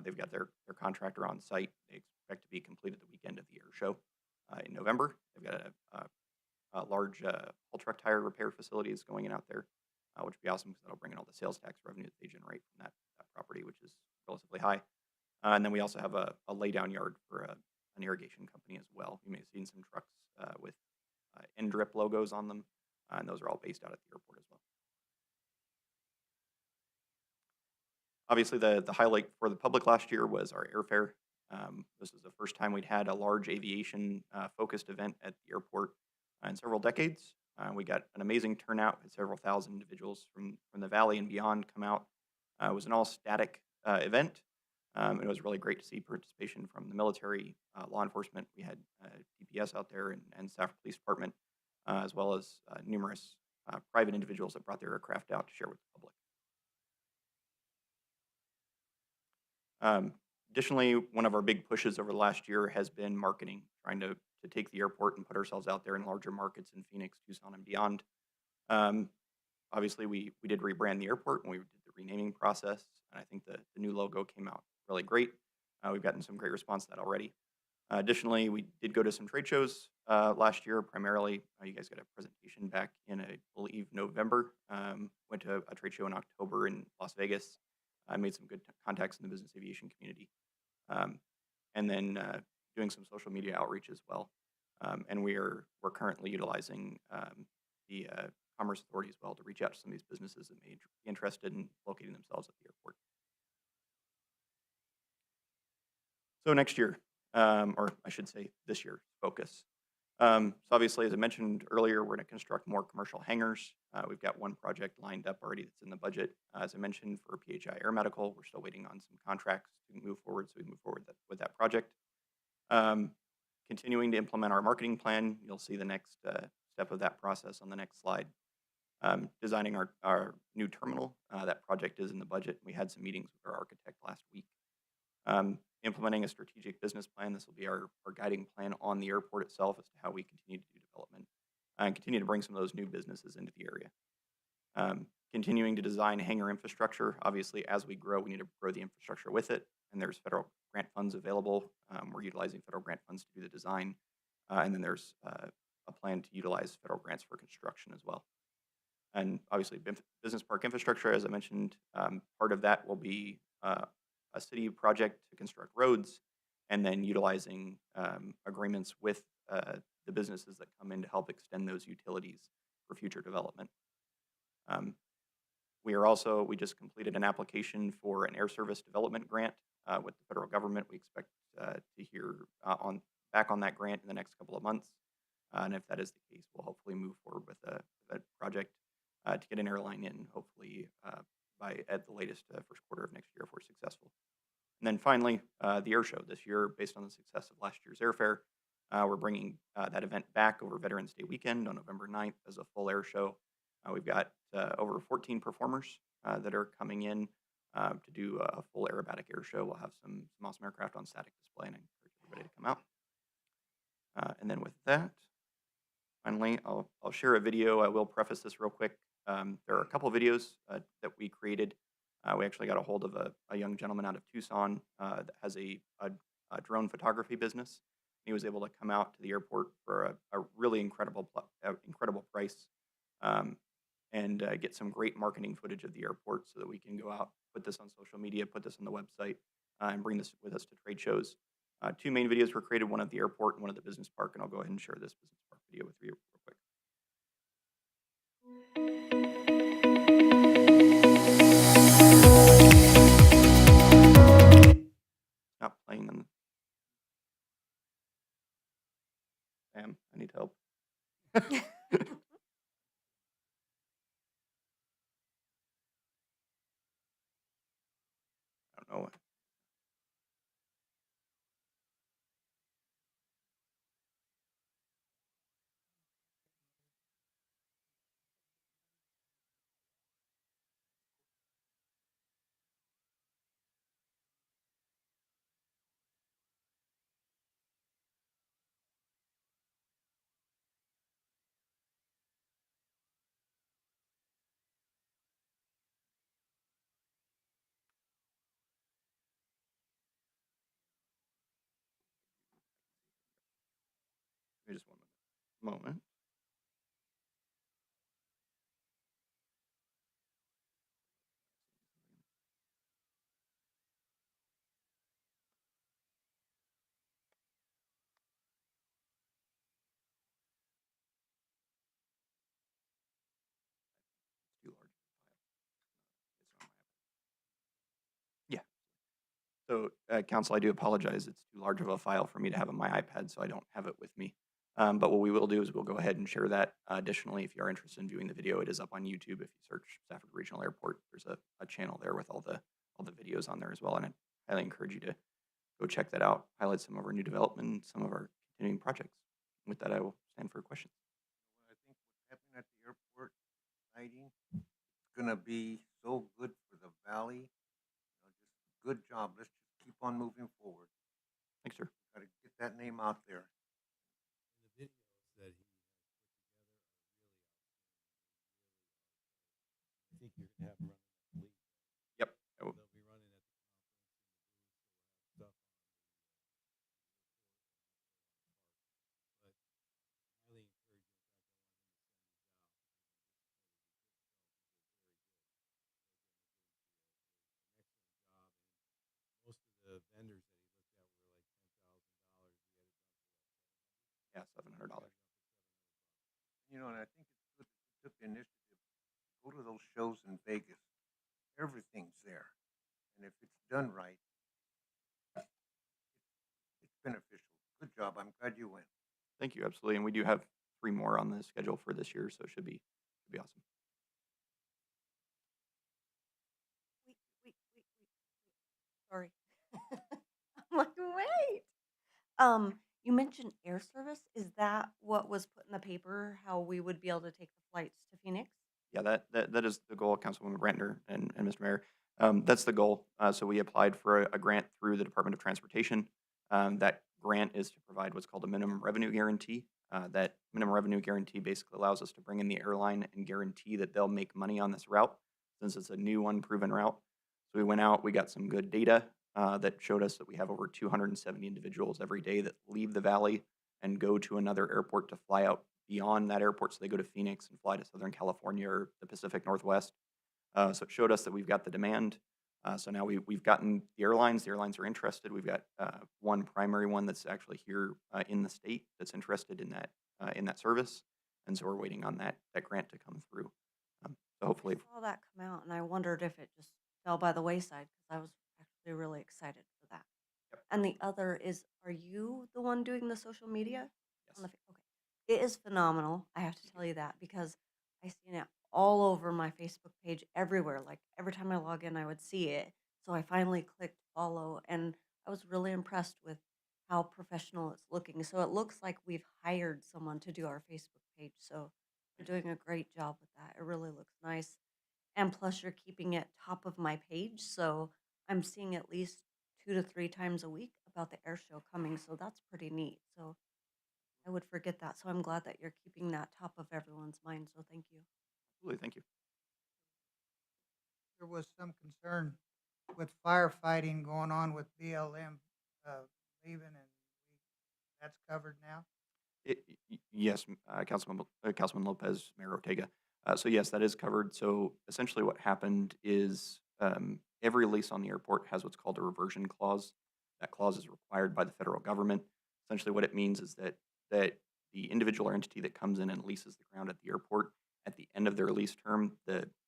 They've got their contractor on site. They expect to be completed the weekend of the air show in November. They've got a large haul truck tire repair facility is going in out there, which would be awesome because that'll bring in all the sales tax revenue that they generate from that property, which is relatively high. And then we also have a laydown yard for an irrigation company as well. You may have seen some trucks with NDRIP logos on them, and those are all based out at the airport as well. Obviously, the highlight for the public last year was our airfare. This is the first time we'd had a large aviation focused event at the airport in several decades. We got an amazing turnout, had several thousand individuals from the valley and beyond come out. It was an all static event. It was really great to see participation from the military, law enforcement. We had DPS out there and Stafford Police Department, as well as numerous private individuals that brought their aircraft out to share with the public. Additionally, one of our big pushes over the last year has been marketing, trying to take the airport and put ourselves out there in larger markets in Phoenix, Tucson, and beyond. Obviously, we did rebrand the airport and we did the renaming process, and I think the new logo came out really great. We've gotten some great response to that already. Additionally, we did go to some trade shows last year, primarily. You guys got a presentation back in, I believe, November. Went to a trade show in October in Las Vegas. I made some good contacts in the business aviation community. And then doing some social media outreach as well. And we're currently utilizing the Commerce Authority as well to reach out to some of these businesses that may be interested in locating themselves at the airport. So next year, or I should say this year, focus. So obviously, as I mentioned earlier, we're going to construct more commercial hangars. We've got one project lined up already that's in the budget. As I mentioned, for PHI Air Medical, we're still waiting on some contracts to move forward, so we move forward with that project. Continuing to implement our marketing plan. You'll see the next step of that process on the next slide. Designing our new terminal. That project is in the budget. We had some meetings with our architect last week. Implementing a strategic business plan. This will be our guiding plan on the airport itself as to how we continue to do development and continue to bring some of those new businesses into the area. Continuing to design hangar infrastructure. Obviously, as we grow, we need to grow the infrastructure with it, and there's federal grant funds available. We're utilizing federal grant funds to do the design, and then there's a plan to utilize federal grants for construction as well. And obviously, business park infrastructure, as I mentioned, part of that will be a city project to construct roads, and then utilizing agreements with the businesses that come in to help extend those utilities for future development. We just completed an application for an air service development grant with the federal government. We expect to hear back on that grant in the next couple of months. And if that is the case, we'll hopefully move forward with a project to get an airline in, hopefully by at the latest first quarter of next year if we're successful. And then finally, the air show this year, based on the success of last year's airfare, we're bringing that event back over Veterans Day weekend on November 9th as a full air show. We've got over 14 performers that are coming in to do a full aerobatic air show. We'll have some awesome aircraft on static display, and I encourage everybody to come out. And then with that, finally, I'll share a video. I will preface this real quick. There are a couple videos that we created. We actually got a hold of a young gentleman out of Tucson that has a drone photography business. He was able to come out to the airport for a really incredible price, and get some great marketing footage of the airport so that we can go out, put this on social media, put this on the website, and bring this with us to trade shows. Two main videos were created, one at the airport and one at the business park, and I'll go ahead and share this business park video with you real quick. Not playing on the... Sam, I need help. I don't know. Give me just one moment. It's too large. It's on my iPad. Yeah. So, Council, I do apologize. It's too large of a file for me to have on my iPad, so I don't have it with me. But what we will do is we'll go ahead and share that. Additionally, if you are interested in viewing the video, it is up on YouTube. If you search Stafford Regional Airport, there's a channel there with all the videos on there as well, and I highly encourage you to go check that out. Highlight some of our new development, some of our continuing projects. With that, I will stand for questions. I think what's happening at the airport, exciting. It's gonna be so good for the valley. Just good job. Let's just keep on moving forward. Thanks, sir. Got to get that name out there. The videos that he has put together are really outstanding. I think you're gonna have them running at the league. Yep. I will. They'll be running at the conference in the booth, so we'll have stuff on the airport and also on the park. But I highly encourage you. In fact, I want him to send these out because I'm disappointed he couldn't. So again, they're getting to you. They're an excellent job, and most of the vendors that he looked at were like $10,000. We had it done for what, $700? Yeah, $700. You know, and I think it's good that you took the initiative. Go to those shows in Vegas. Everything's there. And if it's done right, it's beneficial. Good job. I'm glad you went. Thank you, absolutely. And we do have 3 more on the schedule for this year, so it should be awesome. Wait. Sorry. I'm like, wait. You mentioned air service. Is that what was put in the paper? How we would be able to take the flights to Phoenix? Yeah, that is the goal, Councilwoman Brantner and Mr. Mayor. That's the goal. So we applied for a grant through the Department of Transportation. That grant is to provide what's called a minimum revenue guarantee. That minimum revenue guarantee basically allows us to bring in the airline and guarantee that they'll make money on this route, since it's a new, unproven route. So we went out, we got some good data that showed us that we have over 270 individuals every day that leave the valley and go to another airport to fly out beyond that airport. So they go to Phoenix and fly to Southern California or the Pacific Northwest. So it showed us that we've got the demand. So now we've gotten the airlines. The airlines are interested. We've got one primary one that's actually here in the state that's interested in that service, and so we're waiting on that grant to come through. So hopefully, I saw that come out, and I wondered if it just fell by the wayside because I was actually really excited for that. Yep. And the other is, are you the one doing the social media? Yes. Okay. It is phenomenal. I have to tell you that because I seen it all over my Facebook page everywhere. Like every time I log in, I would see it. So I finally clicked follow, and I was really impressed with how professional it's looking. So it looks like we've hired someone to do our Facebook page. So you're doing a great job with that. It really looks nice. And plus, you're keeping it top of my page, so I'm seeing at least 2 to 3 times a week about the air show coming, so that's pretty neat. So I would forget that, so I'm glad that you're keeping that top of everyone's mind, so thank you. Absolutely, thank you. There was some concern with firefighting going on with BLM leaving, and that's covered now. Yes, Councilman Lopez, Mayor Ortega. So yes, that is covered. So essentially what happened is every lease on the airport has what's called a reversion clause. That clause is required by the federal government. Essentially what it means is that the individual or entity that comes in and leases the ground at the airport, at the end of their lease term,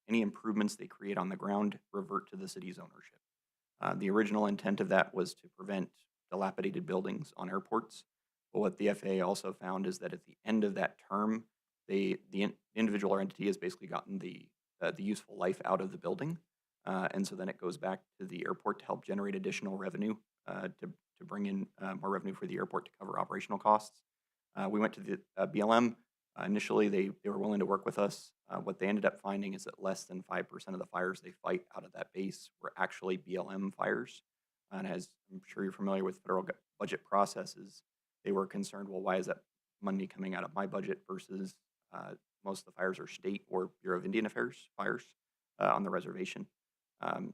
any improvements they create on the ground revert to the city's ownership. The original intent of that was to prevent dilapidated buildings on airports. But what the FAA also found is that at the end of that term, the individual or entity has basically gotten the useful life out of the building. And so then it goes back to the airport to help generate additional revenue, to bring in more revenue for the airport to cover operational costs. We went to the BLM. Initially, they were willing to work with us. What they ended up finding is that less than 5% of the fires they fight out of that base were actually BLM fires. And as I'm sure you're familiar with federal budget processes, they were concerned, well, why is that money coming out of my budget versus most of the fires are state or Bureau of Indian Affairs fires on the reservation.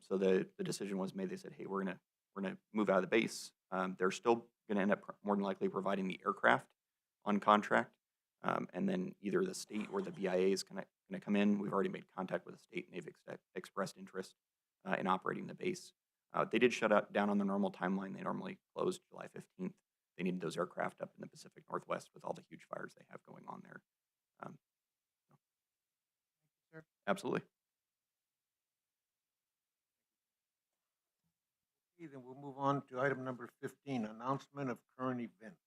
So the decision was made. They said, hey, we're gonna move out of the base. They're still gonna end up more than likely providing the aircraft on contract. And then either the state or the BIA is gonna come in. We've already made contact with the state, and they've expressed interest in operating the base. They did shut down on the normal timeline. They normally closed July 15th. They needed those aircraft up in the Pacific Northwest with all the huge fires they have going on there. Sir. Absolutely. Okay, then we'll move on to item number 15, announcement of current events.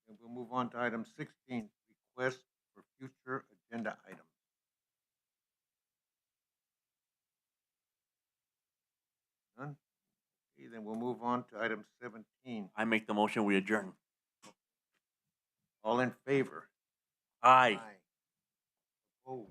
And we'll move on to item 16, request for future agenda items. None? Okay, then we'll move on to item 17. I make the motion, we adjourn. All in favor? Aye. Opposed?